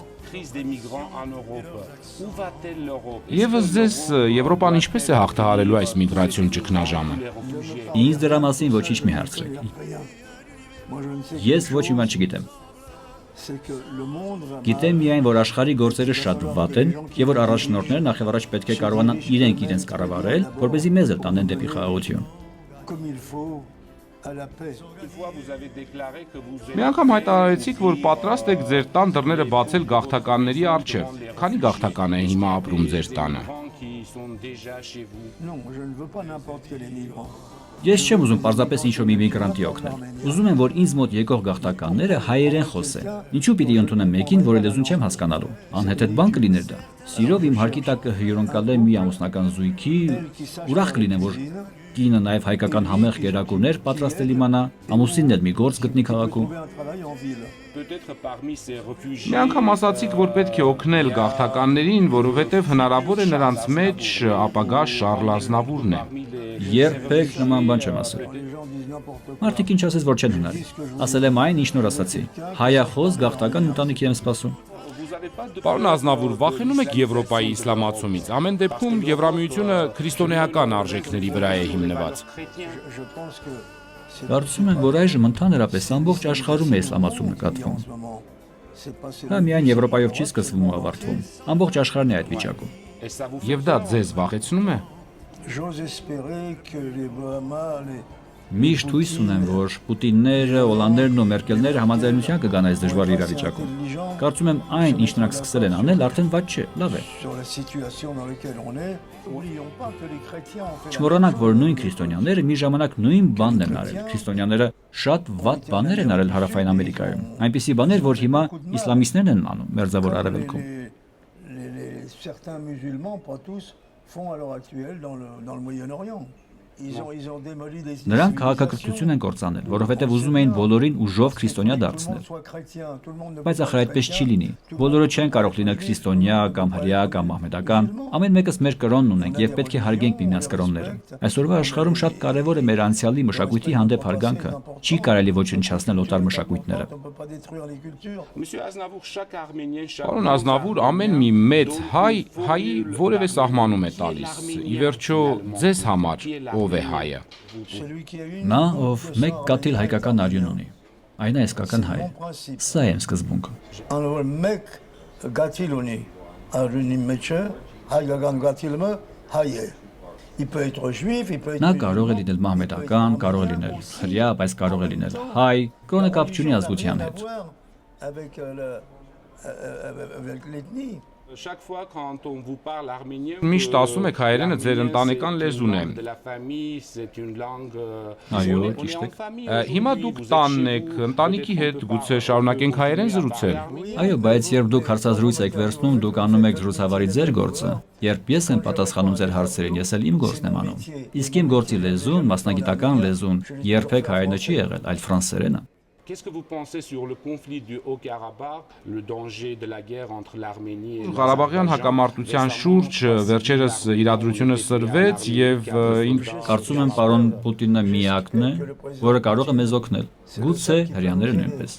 Եվս ձեզ Եվրոպան ինչպես է հաղթահարելու այս միգրացիոն ճգնաժամը։ Ինձ դրա մասին ոչինչ մի հարցրեք։ Ես ոչ մի բան չգիտեմ։ Գիտեմ միայն, որ աշխարհի գործերը շատ վատ են եւ որ առաջնորդները նախևառաջ պետք է կարողանան իրենց կառավարել, որպեսզի մեզ էլ տանեն դեպի խաղաղություն։ Մի անգամ հայտարարեցիք, որ պատրաստ եք ձեր տան դռները բացել գաղթականների առջև։ Քանի գաղթական է հիմա ապրում ձեր տանը։ Ես չեմ ուզում պարզապես ինչ-որ մի միգրանտի օգնել։ Ուզում եմ, որ ինձ մոտ եկող գաղթականները հայերեն խոսեն։ Ինչու պիտի ընդունեմ մեկին, որի լեզուն չեմ հասկանալու։ Անհեթեթ բան կլիներ դա։ Սիրով իմ հարկի տակ կհյուրընկալեմ մի ամուսնական զույգի, ուրախ կլինեմ, որ կինը նաև հայկական համեղ կերակուրներ պատրաստ է իմանա, ամուսինն էլ մի գործ գտնի քաղաքում։ Մի անգամ ասացիք, որ պետք է օգնել գաղթականներին, որովհետև հնարավոր է նրանց մեջ ապագա Շառլ Ազնավուրն է։ Երբեք նման բան չեմ ասել։ Մարդիկ ինչ ասես, որ չեն հնարի։ Ասել եմ այն, ինչ նոր ասացի։ Հայախոս գաղթական ընտանիքի եմ սպասում։ Պարոն Ազնավուր, վախենում եք Եվրոպայի իսլամացումից։ Ամեն դեպքում Եվրամիությունը քրիստոնեական արժեքների վրա է հիմնված։ Կարծում եմ, որ այժմ ընդհանրապես ամբողջ աշխարհում է իսլամացում նկատվում։ Դա միայն Եվրոպայով չի սկսվում ու ավարտվում։ Ամբողջ աշխարհն է այդ վիճակում։ Եվ դա ձեզ վախեցնում է։ Միշտ հույս ունեմ, որ Պուտինները, Օլանդերն ու Մերկելները համաձայնության կգան այս դժվար իրավիճակում։ Կարծում եմ այն, ինչ նրանք սկսել են անել, արդեն վատ չէ, լավ է։ Չմոռանանք, որ նույն քրիստոնյաները մի ժամանակ նույն բանն են արել։ Քրիստոնյաները շատ վատ բաներ են արել Հարավային Ամերիկայում։ Այնպիսի բաներ, որ հիմա իսլամիստներն են անում Մերձավոր Արևելքում։ Նրանք քաղաքակրթություն են կործանել, որովհետև ուզում էին բոլորին ուժով քրիստոնյա դարձնել։ Բայց ախր այդպես չի լինի։ Բոլորը չեն կարող լինել քրիստոնյա կամ հրեա կամ մահմեդական։ Ամեն մեկս մեր կրոնն ունենք եւ պետք է հարգենք միմյանց կրոնները։ Այսօրվա աշխարհում շատ կարեւոր է մեր անցյալի մշակույթի հանդեպ հարգանքը։ Չի կարելի ոչնչացնել օտար մշակույթները։ Պարոն Ազնավուր, ամեն մի մեծ հայի որևէ սահմանում է տալիս։ Ի վերջո, ձեզ համար ով է հայը։ Նա, ով մեկ կաթիլ հայկական արյուն ունի։ Այն է իսկական հայը։ Սա է սկզբունքը։ Մեկ գաթիլ ունի արյունի մեջը, հայկական գաթիլը հայ է։ Նա կարող է լինել մահմեդական, կարող է լինել հրեա, բայց կարող է լինել հայ, կրոնը կապ չունի ազգության հետ։ Միշտ ասում եք հայերենը ձեր ընտանեկան լեզուն է։ Այո, ճիշտ եք։ Հիմա դուք տանն եք, ընտանիքի հետ գուցե շարունակենք հայերեն զրուցել։ Այո, բայց երբ դուք հարցազրույց եք վերցնում, դուք անում եք զրուցավարի ձեր գործը։ Երբ ես եմ պատասխանում ձեր հարցերին, ես էլ իմ գործն եմ անում։ Իսկ իմ գործի լեզուն, մասնագիտական լեզուն, երբեք հայերենը չի եղել, այլ ֆրանսերենը։ Qu'est-ce que vous pensez sur le conflit du Haut-Karabakh, le danger de la guerre entre l'Arménie et Ղարաբաղյան հակամարտության շուրջ վերջերս իրադրությունը սրվեց եւ ինչ կարծում եմ պարոն Պուտինը միակն է, որը կարող է մեզ օգնել։ Գուցե հրեաները նույնպես։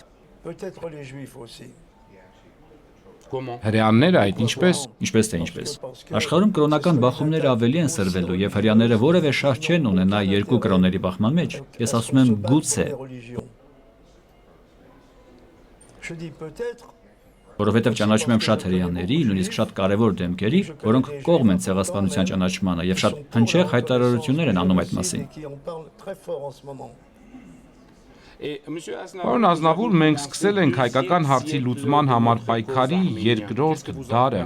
Հրեաները այդ ինչպես։ Ինչպես թե ինչպես։ Աշխարհում կրոնական բախումները ավելի են սրվելու եւ հրեաները որևէ շահ չեն ունենա երկու կրոնների բախման մեջ։ Ես ասում եմ գուցե։ Որովհետև ճանաչում եմ շատ հրեաների, նույնիսկ շատ կարևոր դեմքերի, որոնք կողմ են ցեղասպանության ճանաչմանը եւ շատ հնչեղ հայտարարություններ են անում այդ մասին։ Պարոն Ազնավուր, մենք սկսել ենք հայկական հարցի լուծման համար պայքարի երկրորդ դարը։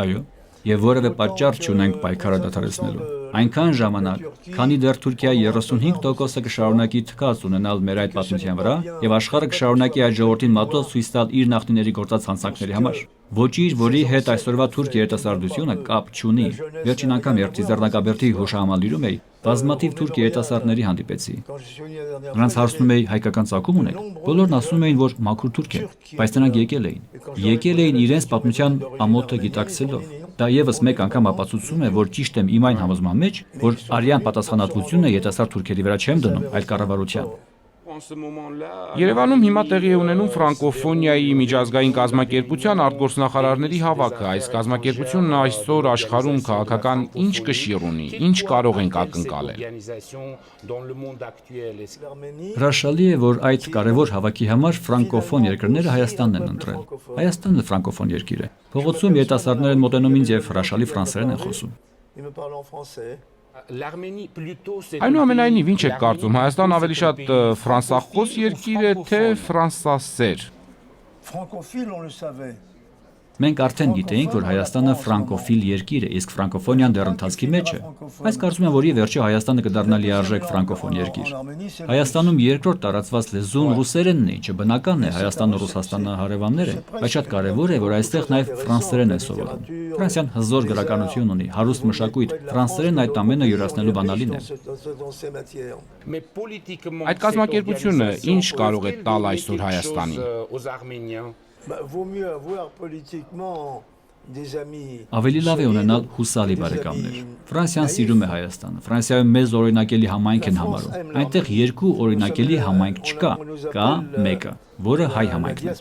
Այո, եւ որևէ պատճառ չունենք պայքարը դադարեցնելու։ Այնքան ժամանակ, քանի դեռ Թուրքիայի 35%-ը կշարունակի թքած ունենալ մեր այդ պատմության վրա եւ աշխարհը կշարունակի այդ ժողովրդին մատով ցույց տալ իր նախնիների գործած հանցանքների համար։ Ոչինչ, որի հետ այսօրվա թուրք երիտասարդությունը կապ չունի։ Վերջին անգամ երբ Ծիզեռնակաբերդի հուշահամալիրում էի, Բազմաթիվ թուրք երիտասարդների հանդիպեցի։ Նրանց հարցնում էի հայկական ծագում ունեք։ Բոլորն ասում էին, որ մաքուր թուրք են, բայց նրանք եկել էին իրենց պատմության ամոթը գիտակցելով։ Դա եւս մեկ անգամ ապացուցում է, որ ճիշտ եմ իմ այն համոզման մեջ, որ արյան պատասխանատվությունը երիտասարդ թուրքերի վրա չեմ դնում, այլ կառավարության։ Երևանում հիմա տեղի է ունենում ֆրանկոֆոնիայի միջազգային կազմակերպության արտգործնախարարների հավաքը։ Այս կազմակերպությունն այսօր աշխարհում քաղաքական ինչ կշիռ ունի, ինչ կարող ենք ակնկալել։ Հրաշալի է, որ այդ կարևոր հավաքի համար ֆրանկոֆոն երկրները Հայաստանն են ընտրել։ Հայաստանն ֆրանկոֆոն երկիր է։ Փողոցում երիտասարդներ են մոտենում ինձ եւ հրաշալի ֆրանսերեն են խոսում։ Այնուամենայնիվ, ինչ եք կարծում, Հայաստան ավելի շատ ֆրանսախոս երկիր է, թե ֆրանսասեր։ Մենք արդեն գիտեինք, որ Հայաստանը ֆրանկոֆիլ երկիր է, իսկ ֆրանկոֆոնիան դեռ ընթացքի մեջ է։ Բայց կարծում եմ, որ ի վերջո Հայաստանը կդառնա լիարժեք ֆրանկոֆոն երկիր։ Հայաստանում երկրորդ տարածված լեզուն ռուսերենն է, ինչը բնական է, Հայաստանն ու Ռուսաստանը հարևաններ են, բայց շատ կարևոր է, որ այստեղ նաև ֆրանսերեն են սովորում։ Ֆրանսիան հզոր գրականություն ունի, հարուստ մշակույթ, ֆրանսերեն այդ ամենը յուրացնելու բանալին է։ Այդ կազմակերպությունը ինչ կարող է տալ այսօր Հայաստանին։ Ավելի լավ է ունենալ հուսալի բարեկամներ։ Ֆրանսիան սիրում է Հայաստանը։ Ֆրանսիայում մեզ օրինակելի համայնք են համարում։ Այնտեղ երկու օրինակելի համայնք չկա, կա մեկը, որը հայ համայնքն է։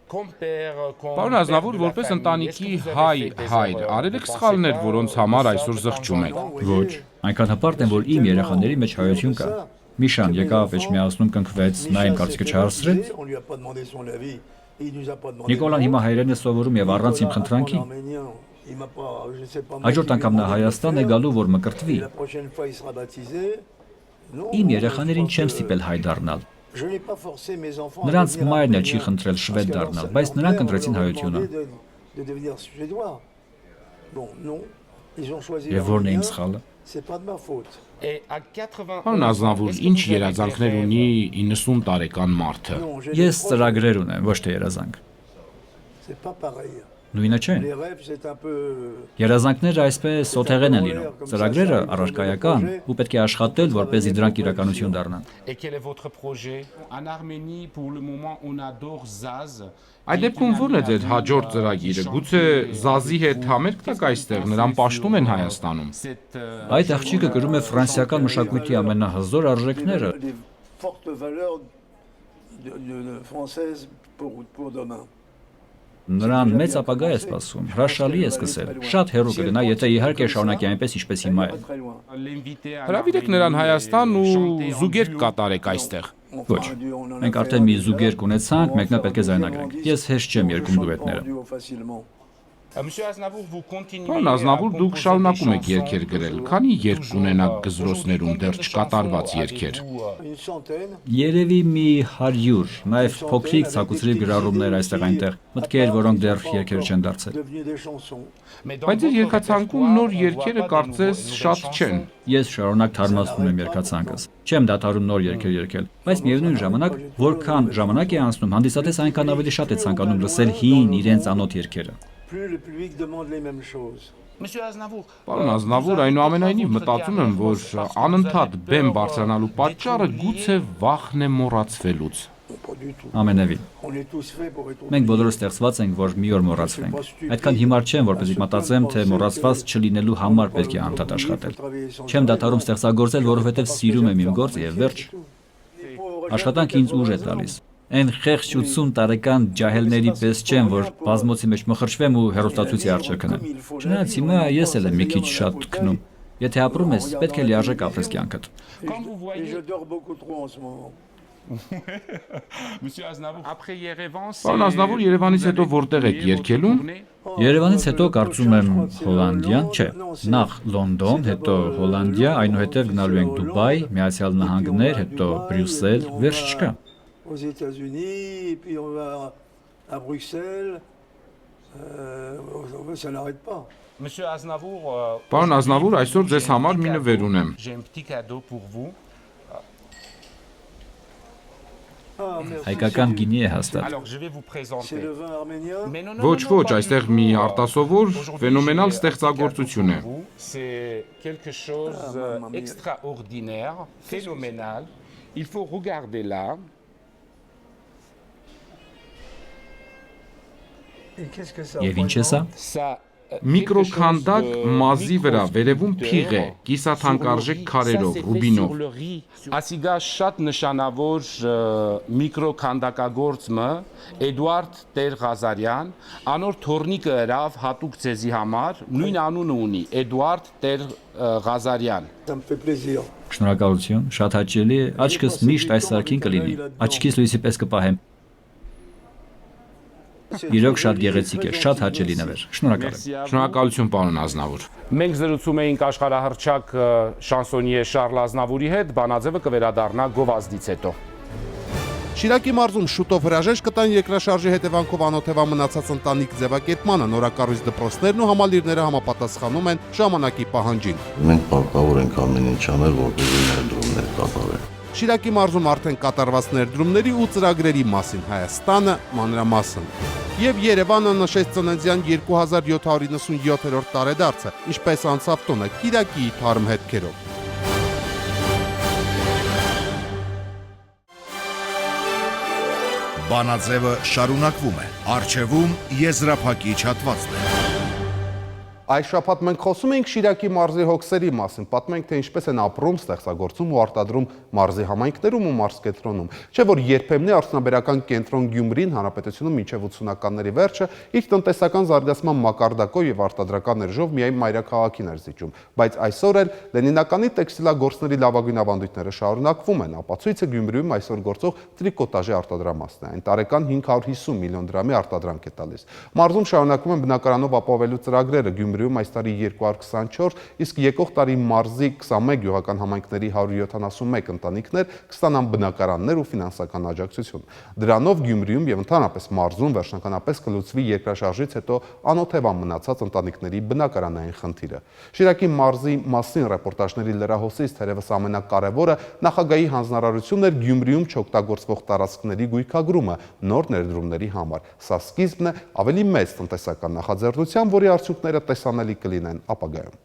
Պարոն Ազնավուր, որպես ընտանիքի հայր, արել եք սխալներ, որոնց համար այսօր զղջում եք։ Ոչ, այնքան հպարտ եմ, որ իմ երեխաների մեջ հայություն կա։ Միշան եկավ Էջմիածնում կնքվեց, նա իմ կարծիքը չհարցրեց։ Նիկոլան հիմա հայերեն է սովորում եւ առանց իմ խնդրանքի։ Հաջորդ անգամ նա Հայաստան է գալու, որ մկրտվի։ Իմ երեխաներին չեմ ստիպել հայ դառնալ։ Նրանց մայրն էլ չի խնդրել շվեդ դառնալ, բայց նրանք ընտրեցին հայությունը։ Եվ որն է իմ սխալը։ Պարոն Ազնավուր, ինչ երազանքներ ունի 90 տարեկան մարդը։ Ես ծրագրեր ունեմ, ոչ թե երազանք։ Նույնը չէ։ Երազանքները այսպես սոթեղեն են լինում, ծրագրերը առարկայական ու պետք է աշխատել, որպեսզի դրանք իրականություն դառնան։ Այդ դեպքում ո՞րն է ձեր հաջորդ ծրագիրը։ Գուցե Զազի հետ համերգ տակ այստեղ, նրան պաշտում են Հայաստանում։ Այդ աղջիկը կրում է ֆրանսիական մշակույթի ամենահզոր արժեքները։ Նրան մեծ ապագա է սպասում, հրաշալի է սկսել, շատ հեռու կգնա, եթե իհարկե շարունակի այնպես, ինչպես հիմա է։ Հրավիրեք նրան Հայաստան ու զուգերգ կատարեք այստեղ։ Ոչ, մենք արդեն մի զուգերգ ունեցանք, մեկնա պետք է ձայնագրենք։ Ես հեշտ չեմ երգում դուետները։ Պարոն Ազնավուր, դուք շարունակում եք երգեր գրել, քանի երգ կունենաք գզրոցներում դեռ չկատարված երգեր։ Երևի մի 100, նաև փոքրիկ ցակուցրիվ գրառումներ այստեղ այնտեղ, մտքեր, որոնք դեռ երգեր չեն դարձել։ Բայց ձեր երգացանկում նոր երգերը կարծես շատ չեն։ Ես շարունակ թարմացնում եմ երգացանկս։ Չեմ դադարում նոր երգեր երգել, բայց միևնույն ժամանակ, որքան ժամանակ է անցնում, հանդիսատես այնքան ավելի շատ է ցանկանում լսել հին իրենց անոթ երգերը։ Պարոն Ազնավուր, այնուամենայնիվ մտածում եմ, որ անընդհատ բեմ բարձրանալու պատճառը գուցե վախն է մոռացվելուց։ Ամենևին։ Մենք բոլորը ստեղծված ենք, որ մի օր մոռացվենք։ Այդքան հիմար չեմ, որպեսզի մտածեմ, թե մոռացված չլինելու համար պետք է անդադ աշխատել։ Չեմ դադարում ստեղծագործել, որովհետև սիրում եմ իմ գործը եւ վերջ։ Աշխատանքը ինձ ուժ է տալիս։ Այն խեղճ 80 տարեկան ջահելների պես չեմ, որ բազմոցի մեջ մխրճվեմ ու հեռուստացույցի առջև քնեմ։ Չնայած հիմա ես էլ եմ մի քիչ շատ քնում։ Եթե ապրում ես, պետք է լիարժեք ապրես կյանքդ։ Պարոն Ազնավուր, Երևանից հետո որտեղ եք երգելու։ Երևանից հետո կարծում եմ Հոլանդիան, չէ, նախ Լոնդոն, հետո Հոլանդիա, այնուհետև գնալու ենք Դուբայ, Միացյալ Նահանգներ, հետո Բրյուսել, վերջ չկա։ Aux États-Unis, et puis on va à Bruxelles, ça n'arrête pas. Պարոն Ազնավուր, այսօր ձեզ համար մի նվեր ունեմ։ Հայկական գինի է հաստատ։ C'est le vin arménien. Ոչ, այստեղ մի արտասովոր ֆենոմենալ ստեղծագործություն է։ C'est quelque chose extraordinaire, phénoménal. Il faut regarder là. Et qu'est-ce que ça Եվ ինչ է սա։ Ça Միկրոքանդակ մազի վրա վերևում փիղ է, կիսաթանկարժեք քարերով, ռուբինով։ Ասիգա շատ նշանավոր միկրոքանդակագործը Էդուարդ Տեր-Ղազարյան, անոր թորնիկը հրավ հատուկ ցեզի համար, նույն անունը ունի, Էդուարդ Տեր-Ղազարյան։ Ça me fait plaisir. Շնորհակալություն, շատ հաճելի է, աչքս միշտ այս սարքին կլինի։ Աչքիս լույսի պես կպահեմ։ Իրոք շատ գեղեցիկ է, շատ հաճելի նվեր։ Շնորհակալ եմ։ Շնորհակալություն, պարոն Ազնավուր։ Մենք զրուցում էինք աշխարհահռչակ շանսոնիե Շարլ Ազնավուրի հետ, բանաձևը կվերադառնա գովազդից հետո։ Շիրակի մարզում շուտով հրաժեշտ կտան երկրաշարժի հետևանքով անօթևան մնացած ընտանիք ձևակերպմանը, նորակառույց դպրոցներն ու համալիրները համապատասխանում են ժամանակի պահանջին։ Մենք պարտավոր ենք ամեն ինչ անել, որպեսզի ներդրումներ կատարենք։ Շիրակի մարզում արդեն կատարված ներդրումների ու ծրագրերի մասին Հայաստանը մանրամասն։ Եվ Երևանը նշեց ծննդյան 2797-րդ տարեդարձը, ինչպես անցավ տոնը Կիրակիի թարմ հետքերով։ Բանաձևը շարունակվում է։ Առջևում եզրափակիչ հատվածն է։ Այս շաբաթ մենք խոսում ենք Շիրակի մարզի հոգսերի մասին, պատմենք, թե ինչպես են ապրում, ստեղծագործում ու արտադրում մարզի համայնքներում ու մարզկենտրոնում։ Չէ՞ որ երբեմն արդյունաբերական կենտրոն Գյումրին հանրապետությունում մինչև 80-ականների վերջը իր տնտեսական զարգացման մակարդակով եւ արտադրական էրժով միայն մայրաքաղաքին էր զիջում, բայց այսօր էլ Լենինականի տեքստիլագործների լավագույն ավանդույթները շարունակվում են։ Ապացույցը Գյումրիում այսօր գործող տրիկոտաժի արտադրամասն է։ Այն տարեկան 550 միլիոն դրամի արտադրանք է տալիս։ Մարզում շարունակվում են բնակարանով ապահովելու ծրագրերը Գյումրիում այս տարի 224, իսկ եկող տարի մարզի 21 գյուղական համայնքների 171 ընտանիքներ կստանան բնակարաններ ու ֆինանսական աջակցություն։ Դրանով Գյումրիում եւ ընդհանրապես մարզում վերջնականապես կլուծվի երկրաշարժից հետո անօթևան մնացած ընտանիքների բնակարանային խնդիրը։ Շիրակի մարզի մասին ռեպորտաժների լրահոսից թերևս ամենակարևորը նախագահի հանձնարարությունն էր Գյումրիում չօգտագործվող տարածքների գույքագրումը նոր ներդրումների համար։ Սա սկիզբն է ավելի մեծ տնտեսական նախաձեռնության, որի արդյունքները տեսանելի կլինեն ապագայում։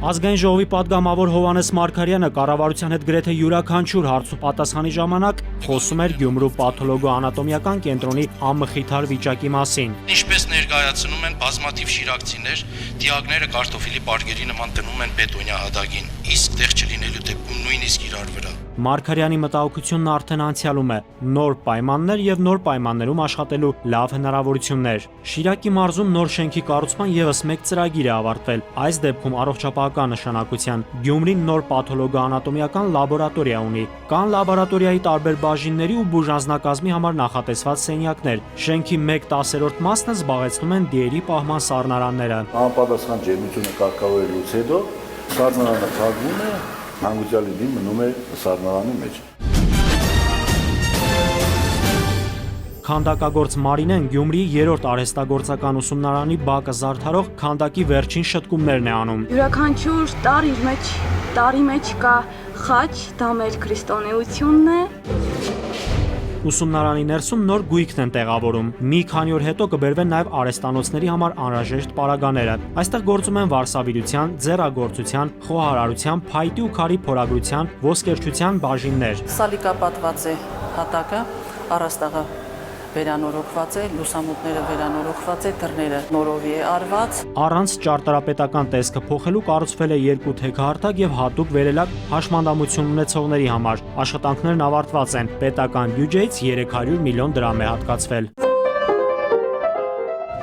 Ազգային ժողովի պատգամավոր Հովհաննես Մարգարյանը կառավարության հետ գրեթե յուրաքանչյուր հարց ու պատասխանի ժամանակ խոսում էր Գյումրու պաթոլոգո-անատոմիական կենտրոնի անմխիթար վիճակի մասին։ Ինչպես ներկայացնում են բազմաթիվ շիրակցիներ, դիակները կարտոֆիլի պարկերի նման դնում են բետոնյա հատակին, իսկ տեղ չլինելու դեպքում նույնիսկ իրար վրա։ Մարգարյանի մտահոգությունն արդեն անցյալում է, նոր պայմաններ եւ նոր պայմաններում աշխատելու լավ հնարավորություններ։ Շիրակի մարզում նոր շենքի կառուցման եւս մեկ ծրագիր է ավարտվել, այս դեպքում առողջապահական նշանակության։ Գյումրին նոր պաթոլոգո-անատոմիական լաբորատորիա ունի, կան լաբորատորիայի տարբեր բաժինների ու բուժանձնակազմի համար նախատեսված սենյակներ։ Շենքի 1/10 մասն զբաղեցնում են դիերի պահման սառնարանները։ Համապատասխան ջերմությունը կարգավորելուց հետո սառնարանը փակվում է, հանգուցյալ լինի մնում է սառնարանի մեջ։ Քանդակագործ Մարինեն Գյումրիի 3-րդ արհեստագործական ուսումնարանի բակը զարդարող քանդակի վերջին շտկումներն է անում։ Յուրաքանչյուր տարի մեջ կա խաչ, դա մեր քրիստոնեությունն է։ Ուսումնարանի ներսում նոր գույքն են տեղավորում։ Մի քանի օր հետո կբերվեն նաև արհեստանոցների համար անհրաժեշտ պարագաները։ Այստեղ գործում են վարսավիրության, ձեռագործության, խոհարարության, փայտի ու քարի փորագրության, ոսկերչության բաժիններ։ Սալիկապատված է հատակը, առաստաղը վերանորոգված է, լուսամուտները վերանորոգված է, դռները նորովի է արված։ Առանց ճարտարապետական տեսքը փոխելու կառուցվել է 2 թեքահարթակ եւ հատուկ վերելակ հաշմանդամություն ունեցողների համար։ Աշխատանքներն ավարտված են։ Պետական բյուջեից 300 միլիոն դրամ է հատկացվել։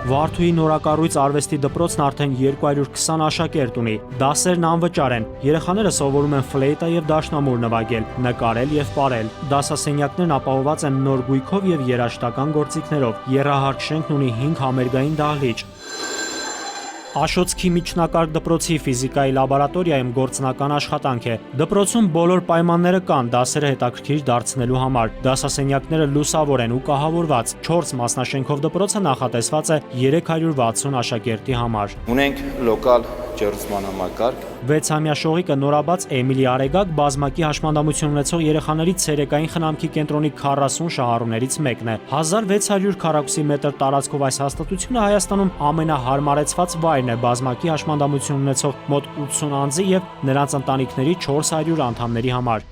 Վարդուհի նորակառույց արվեստի դպրոցն արդեն 220 աշակերտ ունի։ Դասերն անվճար են։ Երեխաները սովորում են ֆլեյտա եւ դաշնամուր նվագել, նկարել եւ պարել։ Դասասենյակներն ապահովված են նոր գույքով եւ երաժշտական գործիքներով։ Եռահարկ շենքն ունի 5 համերգային դահլիճ։ Աշոց քիմիչնակարգ դպրոցի ֆիզիկայի լաբորատորիայում գործնական աշխատանք է։ Դպրոցում բոլոր պայմանները կան դասերը հետաքրքիր դարձնելու համար։ Դասասենյակները լուսավոր են ու կահավորված։ 4 մասնաշենքով դպրոցը նախատեսված է 360 աշակերտի համար։ Ունենք լոկալ ջեռուցման համակարգ։ 6-ամյա շողիկը նորաբաց Էմիլի Արեգակ բազմակի հաշմանդամություն ունեցող երեխաների ցերեկային խնամքի կենտրոնի 40 շահառուներից մեկն է։ 1600 քառակուսի մետր տարածքով այս հաստատությունը Հայաստանում ամենահարմարեցված վայրն է բազմակի հաշմանդամություն ունեցող մոտ 80 անձի եւ նրանց ընտանիքների 400 անդամների համար։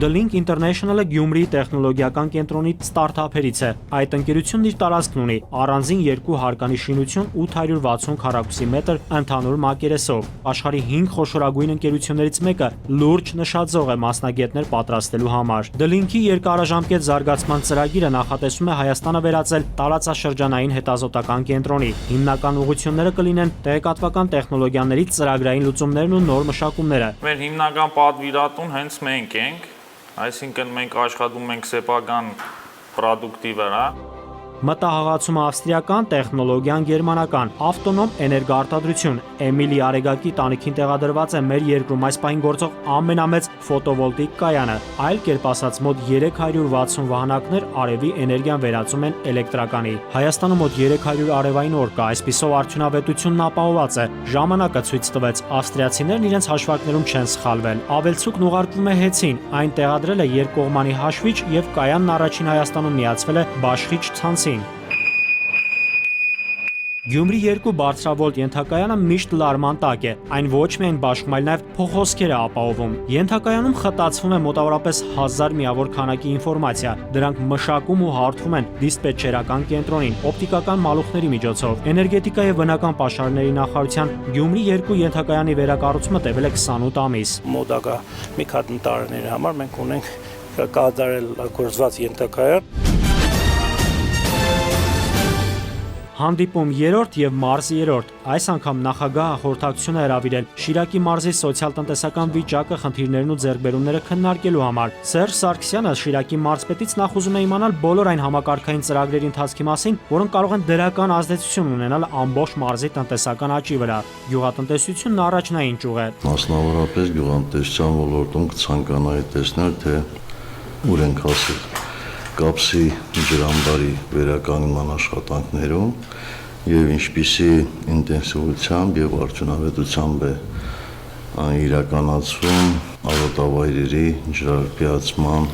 The Link International-ը Գյումրիի տեխնոլոգիական կենտրոնի ստարտափերից է։ Այդ ընկերությունն իր տարածքն ունի առանձին 2 հարկանի շինություն 860 քառակուսի մետր ընդհանուր մակերեսով։ Աշխարհի 5 խոշորագույն ընկերություններից մեկը լուրջ նշաձող է մասնագետներ պատրաստելու համար։ The Link-ի երկարաժամկետ զարգացման ծրագիրը նախատեսում է Հայաստանը վերածել տարածաշրջանային հետազոտական կենտրոնի։ Հիմնական ուղղությունները կլինեն տեղեկատվական տեխնոլոգիաների ծրագրային լուծումներն ու նոր մշակումները։ Մեր հիմնական պատվիրատուն հենց մենք ենք, այսինքն մենք աշխատում ենք սեփական պրոդուկտի վրա։ Մտահղացումը ավստրիական, տեխնոլոգիան գերմանական, ավտոնոմ էներգոարտադրություն։ Էմիլի Արեգակի տանիքին տեղադրված է մեր երկրում այս պահին գործող ամենամեծ ֆոտովոլտիկ կայանը։ Այլ կերպ ասած, մոտ 360 վահանակներ արևի էներգիան վերածում են էլեկտրականի։ Հայաստանում մոտ 300 արևային օր կա, այսպիսով արդյունավետությունն ապահովված է։ Ժամանակը ցույց տվեց, ավստրիացիներն իրենց հաշվարկներում չեն սխալվել։ Ավելցուկն ուղարկվում է հեցին, այն տեղադրել է երկկողմանի հաշվիչ եւ կայանն առաջին Հայաստանում միացվել է բաշխիչ ցանցին։ Գյումրի 2 բարձրավոլտ ենթակայանը միշտ լարման տակ է, այն ոչ միայն բաշխում, այլ նաև փոխոսքեր է ապահովում։ Ենթակայանում խտացվում է մոտավորապես 1000 միավոր քանակի ինֆորմացիա, դրանք մշակում ու հարթվում են դիսպետչերական կենտրոնին, օպտիկական մալուխների միջոցով։ Էներգետիկա եւ բնական պաշարների նախարարության Գյումրի 2 ենթակայանի վերակառուցումը տևել է 28 ամիս։ Մոտակա մի քանի տարիների համար մենք ունենք կատարել գործված ենթակայան։ Հանդիպում 3-րդ եւ մարզի 3-րդ։ Այս անգամ նախագահը խորհրդակցություն է հրավիրել Շիրակի մարզի սոցիալ-տնտեսական վիճակը, խնդիրներն ու ձեռքբերումները քննարկելու համար։ Սերժ Սարգսյանը Շիրակի մարզպետից նախ ուզում է իմանալ բոլոր այն համակարգային ծրագրերի ընթացքի մասին, որոնք կարող են դրական ազդեցություն ունենալ ամբողջ մարզի տնտեսական աճի վրա։ Գյուղատնտեսությունն առաջնային ճյուղ է։ Մասնավորապես գյուղատնտեսության ոլորտում կցանկանայի տեսնել, թե ուր ենք հասել կապսի ջրամբարի վերականգնման աշխատանքներում եւ ինչպիսի ինտենսիվությամբ եւ արդյունավետությամբ է իրականացվում արոտավայրերի ջրարգացման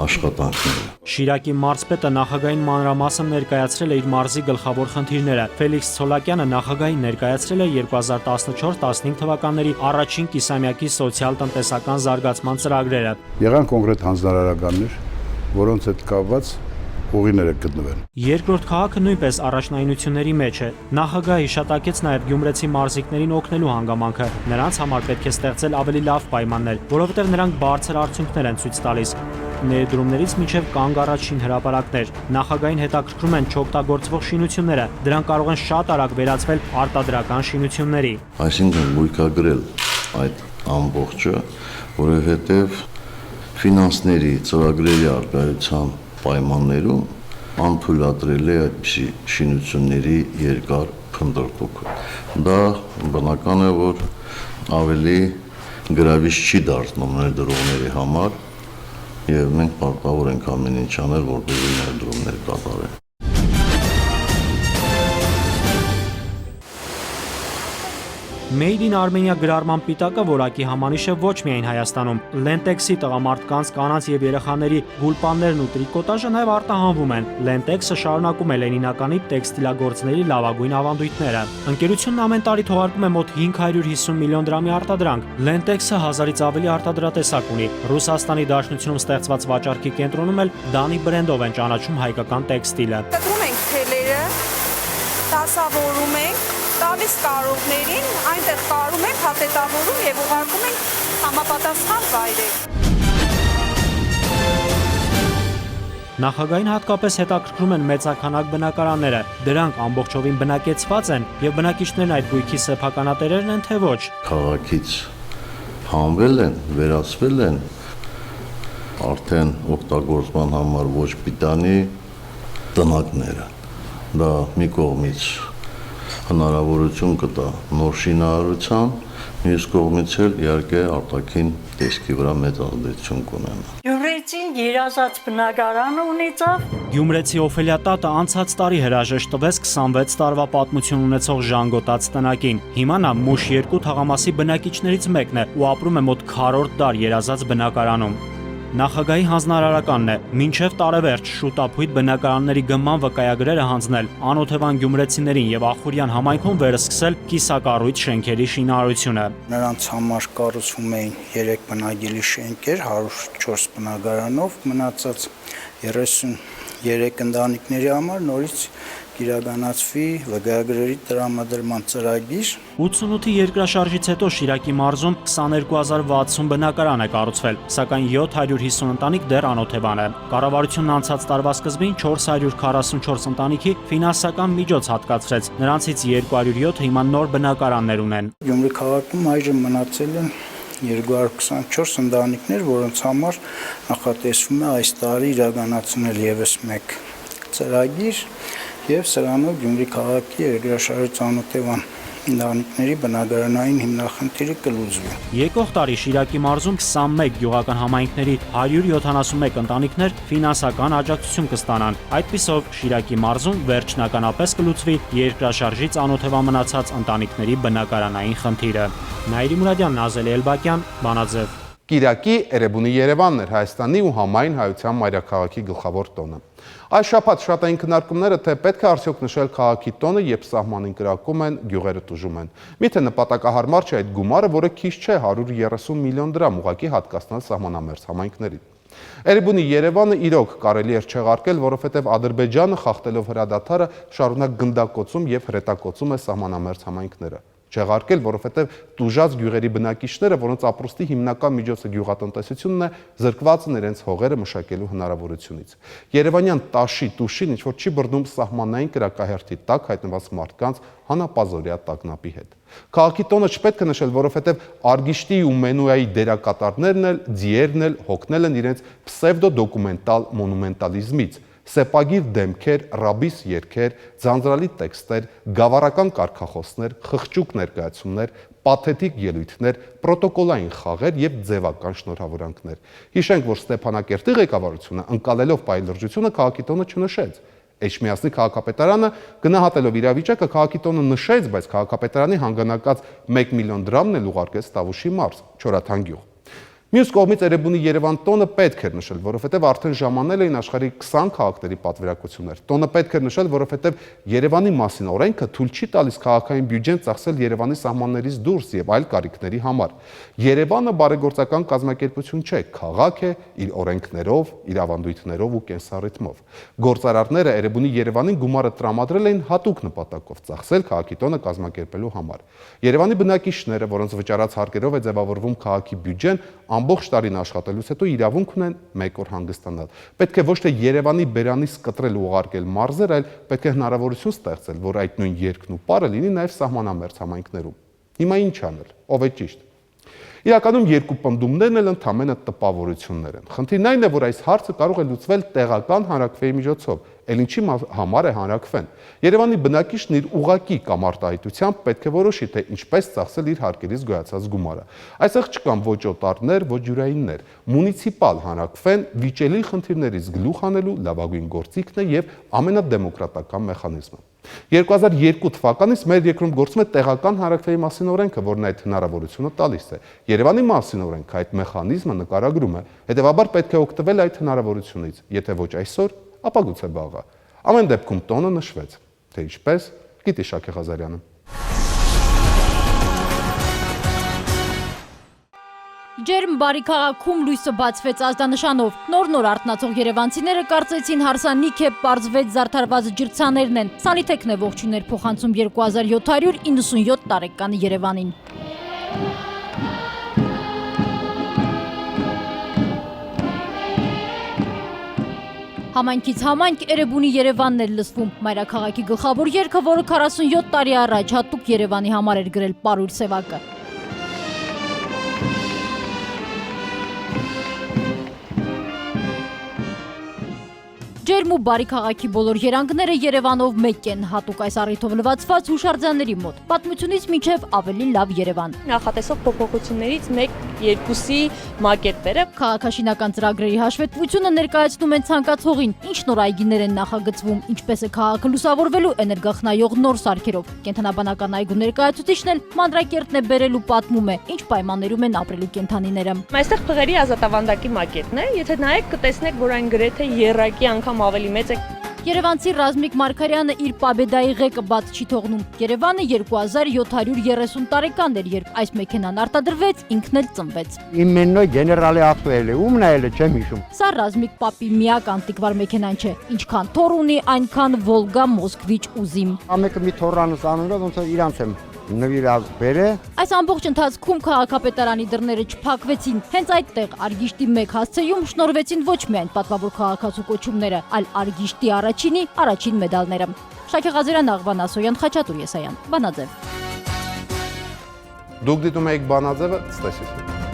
աշխատանքները։ Շիրակի մարզպետը նախագահային մանրամասն ներկայացրել է իր մարզի գլխավոր խնդիրները։ Ֆելիքս Ցոլակյանը նախագահին ներկայացրել է 2014-15 թվականների առաջին կիսամյակի սոցիալ-տնտեսական զարգացման ծրագրերը։ Եղան կոնկրետ հանձնարարականներ, որոնց հետ կապված ուղիները գտնվեն։ Երկրորդ քաղաքը նույնպես առաջնայինությունների մեջ է։ Նախագահը հիշատակեց նաև գյումրեցի մարզիկներին օգնելու հանգամանքը։ Նրանց համար պետք է ստեղծել ավելի լավ պայմաններ, որովհետև նրանք բարձր արդյունքներ են ցույց տալիս։ Ներդրումներից մինչև կանգ առաջին հրապարակներ։ Նախագահային հետաքրքրում են չօգտագործվող շինությունները։ Դրանք կարող են շատ արագ վերածվել արտադրական շինությունների։ Այսինքն գույքագրել այդ ամբողջը, որովհետև ֆինանսների ծրագրերի արկայության պայմաններում անթույլատրել է այդպիսի շինությունների երկար փնտրտուքը։ Դա բնական է, որ ավելի գրավիչ չի դարձնում ներդրողների համար եւ մենք պարտավոր ենք ամեն ինչ անել, որպեսզի ներդրումներ կատարենք։ Made in Armenia գրառման պիտակը որակի համանիշ է ոչ միայն Հայաստանում։ Lentex-ի տղամարդկանց, կանանց եւ երեխաների գուլպաններն ու տրիկոտաժը նաեւ արտահանվում են։ Lentex-ը շարունակում է լենինականի տեքստիլագործների լավագույն ավանդույթները։ Ընկերությունն ամեն տարի թողարկում է մոտ 550 միլիոն դրամի արտադրանք։ Lentex-ը 1000-ից ավելի արտադրատեսակ ունի։ Ռուսաստանի Դաշնությունում ստեղծված վաճառքի կենտրոնում էլ Dani բրենդով են ճանաչում հայկական տեքստիլը։ Կտրում ենք թելերը, դասավորում ենք, տալիս կարողներին, այնտեղ կարում ենք, հատետավորում եւ ուղարկում ենք համապատասխան վայրեր։ Նախագահային հատկապես հետաքրքրում են մեծաքանակ բնակարանները։ Դրանք ամբողջովին բնակեցված են եւ բնակիչներն այդ գույքի սեփականատերերն են թե ոչ։ Քաղաքից հանվել են, վերացվել են արդեն օգտագործման համար ոչ պիտանի տնակները։ Դա մի կողմից հնարավորություն կտա նոր շինարարության, մյուս կողմից էլ իհարկե արտաքին տեսքի վրա մեծ ազդեցություն կունենա։ Գյումրեցին երազած բնակարանը ունեցավ։ Գյումրեցի Օֆելիա տատը անցած տարի հրաժեշտ տվեց 26 տարվա պատմություն ունեցող ժանգոտած տնակին։ Հիմա նա Մուշ 2 թաղամասի բնակիչներից մեկն է ու ապրում է մոտ քառորդ դար երազած բնակարանում։ Նախագահի հանձնարարականն է մինչև տարեվերջ շուտապույտ բնակարանների գնման վկայագրերը հանձնել անօթևան գյումրեցիներին եւ Ախուրյան համայնքում վերսկսել կիսակառույց շենքերի շինարարությունը։ Նրանց համար կառուցվում էին 3 բնակելի շենքեր 104 բնակարանով, մնացած 33 ընտանիքների համար նորից կիրականացվի վկայագրերի տրամադրման ծրագիր։ 88-ի երկրաշարժից հետո Շիրակի մարզում 22060 բնակարան է կառուցվել, սակայն 750 ընտանիք դեռ անօթևան է։ Կառավարությունն անցած տարվա սկզբին 444 ընտանիքի ֆինանսական միջոց հատկացրեց, նրանցից 207 հիմա նոր բնակարաններ ունեն։ Գյումրի քաղաքում այժմ մնացել են 224 ընտանիքներ, որոնց համար նախատեսվում է այս տարի իրականացնել եւս մեկ ծրագիր եւ սրանով Գյումրի քաղաքի երկրաշարժից անօթևան ընտանիքների բնակարանային հիմնախնդիրը կլուծվի։ Եկող տարի Շիրակի մարզում 21 գյուղական համայնքների 171 ընտանիքներ ֆինանսական աջակցություն կստանան։ Այդպիսով Շիրակի մարզում վերջնականապես կլուծվի երկրաշարժից անօթևան մնացած ընտանիքների բնակարանային խնդիրը։ Նաիրի Մուրադյան, Նազելի Էլբակյան, Վանաձև։ Կիրակի Էրեբունի Երևանն էր Հայաստանի ու համայն հայության մայրաքաղաքի գլխավոր տոնը։ Այս շաբաթ շատ էին քննարկումները, թե պետք է արդյոք նշել քաղաքի տոնը, երբ սահմանին կրակում են, գյուղերը տուժում են։ Միթե նպատակահարմար չէ այդ գումարը, որը քիչ չէ 130 միլիոն դրամ ուղղակի հատկացնել սահմանամերձ համայնքներին։ Էրեբունի Երևանը իրոք կարելի էր չեղարկել, որովհետև Ադրբեջանը խախտելով հրադադարը շարունակ գնդակոծում եւ հրետակոծում է սահմանամերձ համայնքները։ Չեղարկել, որովհետև տուժած գյուղերի բնակիչները, որոնց ապրուստի հիմնական միջոցը գյուղատնտեսությունն է, զրկված են իրենց հողերը մշակելու հնարավորությունից։ Երևանյան տաշի տուշին ինչ որ չի բռնում սահմանային կրակահերթի տակ հայտնված մարդկանց հանապազորյա տագնապի հետ։ Քաղաքի տոնը չպետք է նշել, որովհետև Արգիշտի ու Մենուայի դերակատարներն էլ, ձիերն էլ հոգնել են իրենց պսևդո-դոկումենտալ մոնումենտալիզմից։ Սեպագիր դեմքեր, ռաբիս երգեր, ձանձրալի տեքստեր, գավառական կարգախոսներ, խղճուկ ներկայացումներ, պաթետիկ ելույթներ, պրոտոկոլային խաղեր եւ ձևական շնորհավորանքներ։ Հիշենք, որ Ստեփանակերտի ղեկավարությունը ընկալելով պայլրջությունը քաղաքի տոնը չնշեց։ Էջմիածնի քաղաքապետարանը գնահատելով իրավիճակը քաղաքի տոնը նշեց, բայց քաղաքապետարանի հանգանակած 1 միլիոն դրամն էլ ուղարկեց Տավուշի մարզ, Չորաթան գյուղ։ Մյուս կողմից Էրեբունի Երևան տոնը պետք էր նշել, որովհետև արդեն ժամանել էին աշխարհի 20 քաղաքների պատվիրակություններ։ Տոնը պետք էր նշել, որովհետև Երևանի մասին օրենքը թույլ չի տալիս քաղաքային բյուջեն ծախսել Երևանի սահմաններից դուրս եւ այլ կարիքների համար։ Երևանը բարեգործական կազմակերպություն չէ, քաղաք է իր օրենքներով, իր ավանդույթներով ու կենսառիթմով։ Գործարարները Էրեբունի Երևանին գումարը տրամադրել էին հատուկ նպատակով ծախսել քաղաքի տոնը կազմակերպելու համար։ Երևանի բնակիչները, որոնց վճարած հարկերով է ձևավորվում քաղաքի բյուջեն, ամբողջ տարին աշխատելուց հետո իրավունք ունեն մեկ օր հանգստանալ։ Պետք է ոչ թե Երևանի բերանից կտրել ու ուղարկել մարզեր, այլ պետք է հնարավորություն ստեղծել, որ այդ նույն երգն ու պարը լինի նաև սահմանամերձ համայնքներում։ Հիմա ինչ անել, ով է ճիշտ։ Իրականում երկու պնդումներն էլ ընդհանրապես տպավորություններ են։ Խնդիրն այն է, որ այս հարցը կարող է լուծվել տեղական հանրաքվեի միջոցով, ել ինչի համար է հանրաքվեն։ Երևանի բնակիչն իր ուղակի կամ արտահայտությամբ պետք է որոշի, թե ինչպես ծախսել իր հարկերից գոյացած գումարը։ Այստեղ չկան ոչ օտարներ, ոչ յուրայիններ։ Մունիցիպալ հանրաքվեն վիճելի խնդիրներից գլուխ անելու լավագույն գործիքն է եւ ամենադեմոկրատական մեխանիզմը։ 2002 թվականից մեր երկրում գործում է տեղական հանրաքվեի մասին օրենքը, որն այդ հնարավորությունը տալիս է։ Երևանի մասին օրենքը այդ մեխանիզմը նկարագրում է, հետևաբար պետք է օգտվել այդ հնարավորությունից, եթե ոչ այսօր, ապա գուցե վաղը։ Ամեն դեպքում տոնը նշվեց, թե ինչպես, գիտի Շաքե Ղազարյանը։ Ջերմ բարի քաղաքում լույսը բացվեց ազդանշանով։ Նոր արթնացող երևանցիները կարծեցին հարսանիք է, պարզվեց զարդարված ջրցաներն են։ Սանիթեքն է ողջույններ փոխանցում 2797 տարեկան Երևանին։ Համայնքից համայնք Էրեբունի Երևանն էր լսվում։ Մայրաքաղաքի գլխավոր երգը, որը 47 տարի առաջ հատուկ Երևանի համար էր գրել Պարույր Սևակը։ Ջերմ ու բարի քաղաքի բոլոր երանգները Երևանով մեկ են, հատուկ այս առիթով լվացված հուշարձանների մոտ։ Պատմությունից մինչև ավելի լավ Երևան։ Նախատեսող փոփոխություններից մեկ երկուսի մակետները։ Քաղաքաշինական ծրագրերի հաշվետվությունը ներկայացնում են ցանկացողին, ինչ նոր այգիներ են նախագծվում, ինչպես է քաղաքը լուսավորվելու էներգախնայող նոր սարքերով։ Կենդանաբանական այգու ներկայացուցիչն էլ մանրակերտն է բերելու պատմում է, ինչ պայմաններում են ապրելու կենդանիները։ Այստեղ փղերի ազատավանդակի մակետն է, եթե նայեք կտեսնեք, որ այն գրեթե եռակի անգամ ավելի մեծ է։ Երևանցի Ռազմիկ Մարգարյանը իր պաբեդայի ղեկը բաց չի թողնում։ Երևանը 2730 տարեկան էր, երբ այս մեքենան արտադրվեց, ինքն էլ ծնվեց։ Իմեննո գեներալի ատուել է, ումն է էլ չեմ հիշում։ Սա Ռազմիկ պապի միակ անտիկվար մեքենան չէ։ Ինչքան թոր ունի, այնքան Վոլգա, Մոսկվիչ ու Զիմ։ Ամեկը մի թորանս անունով ոնց որ իրանց եմ նվիրած բերե։ Այս ամբողջ ընթացքում քաղաքապետարանի դռները չփակվեցին։ Հենց այդտեղ Արգիշտի 1 հասցեում շնորհվեցին ոչ միայն պատվավոր քաղաքացու կոչումները, այլ Արգիշտի առաջին մեդալները։ Շաքե Ղազարյան, Աղվան Ասոյան, Խաչատուր Եսայան, Բանաձև։ Դուք դիտում եք Բանաձևը, ցտեսություն։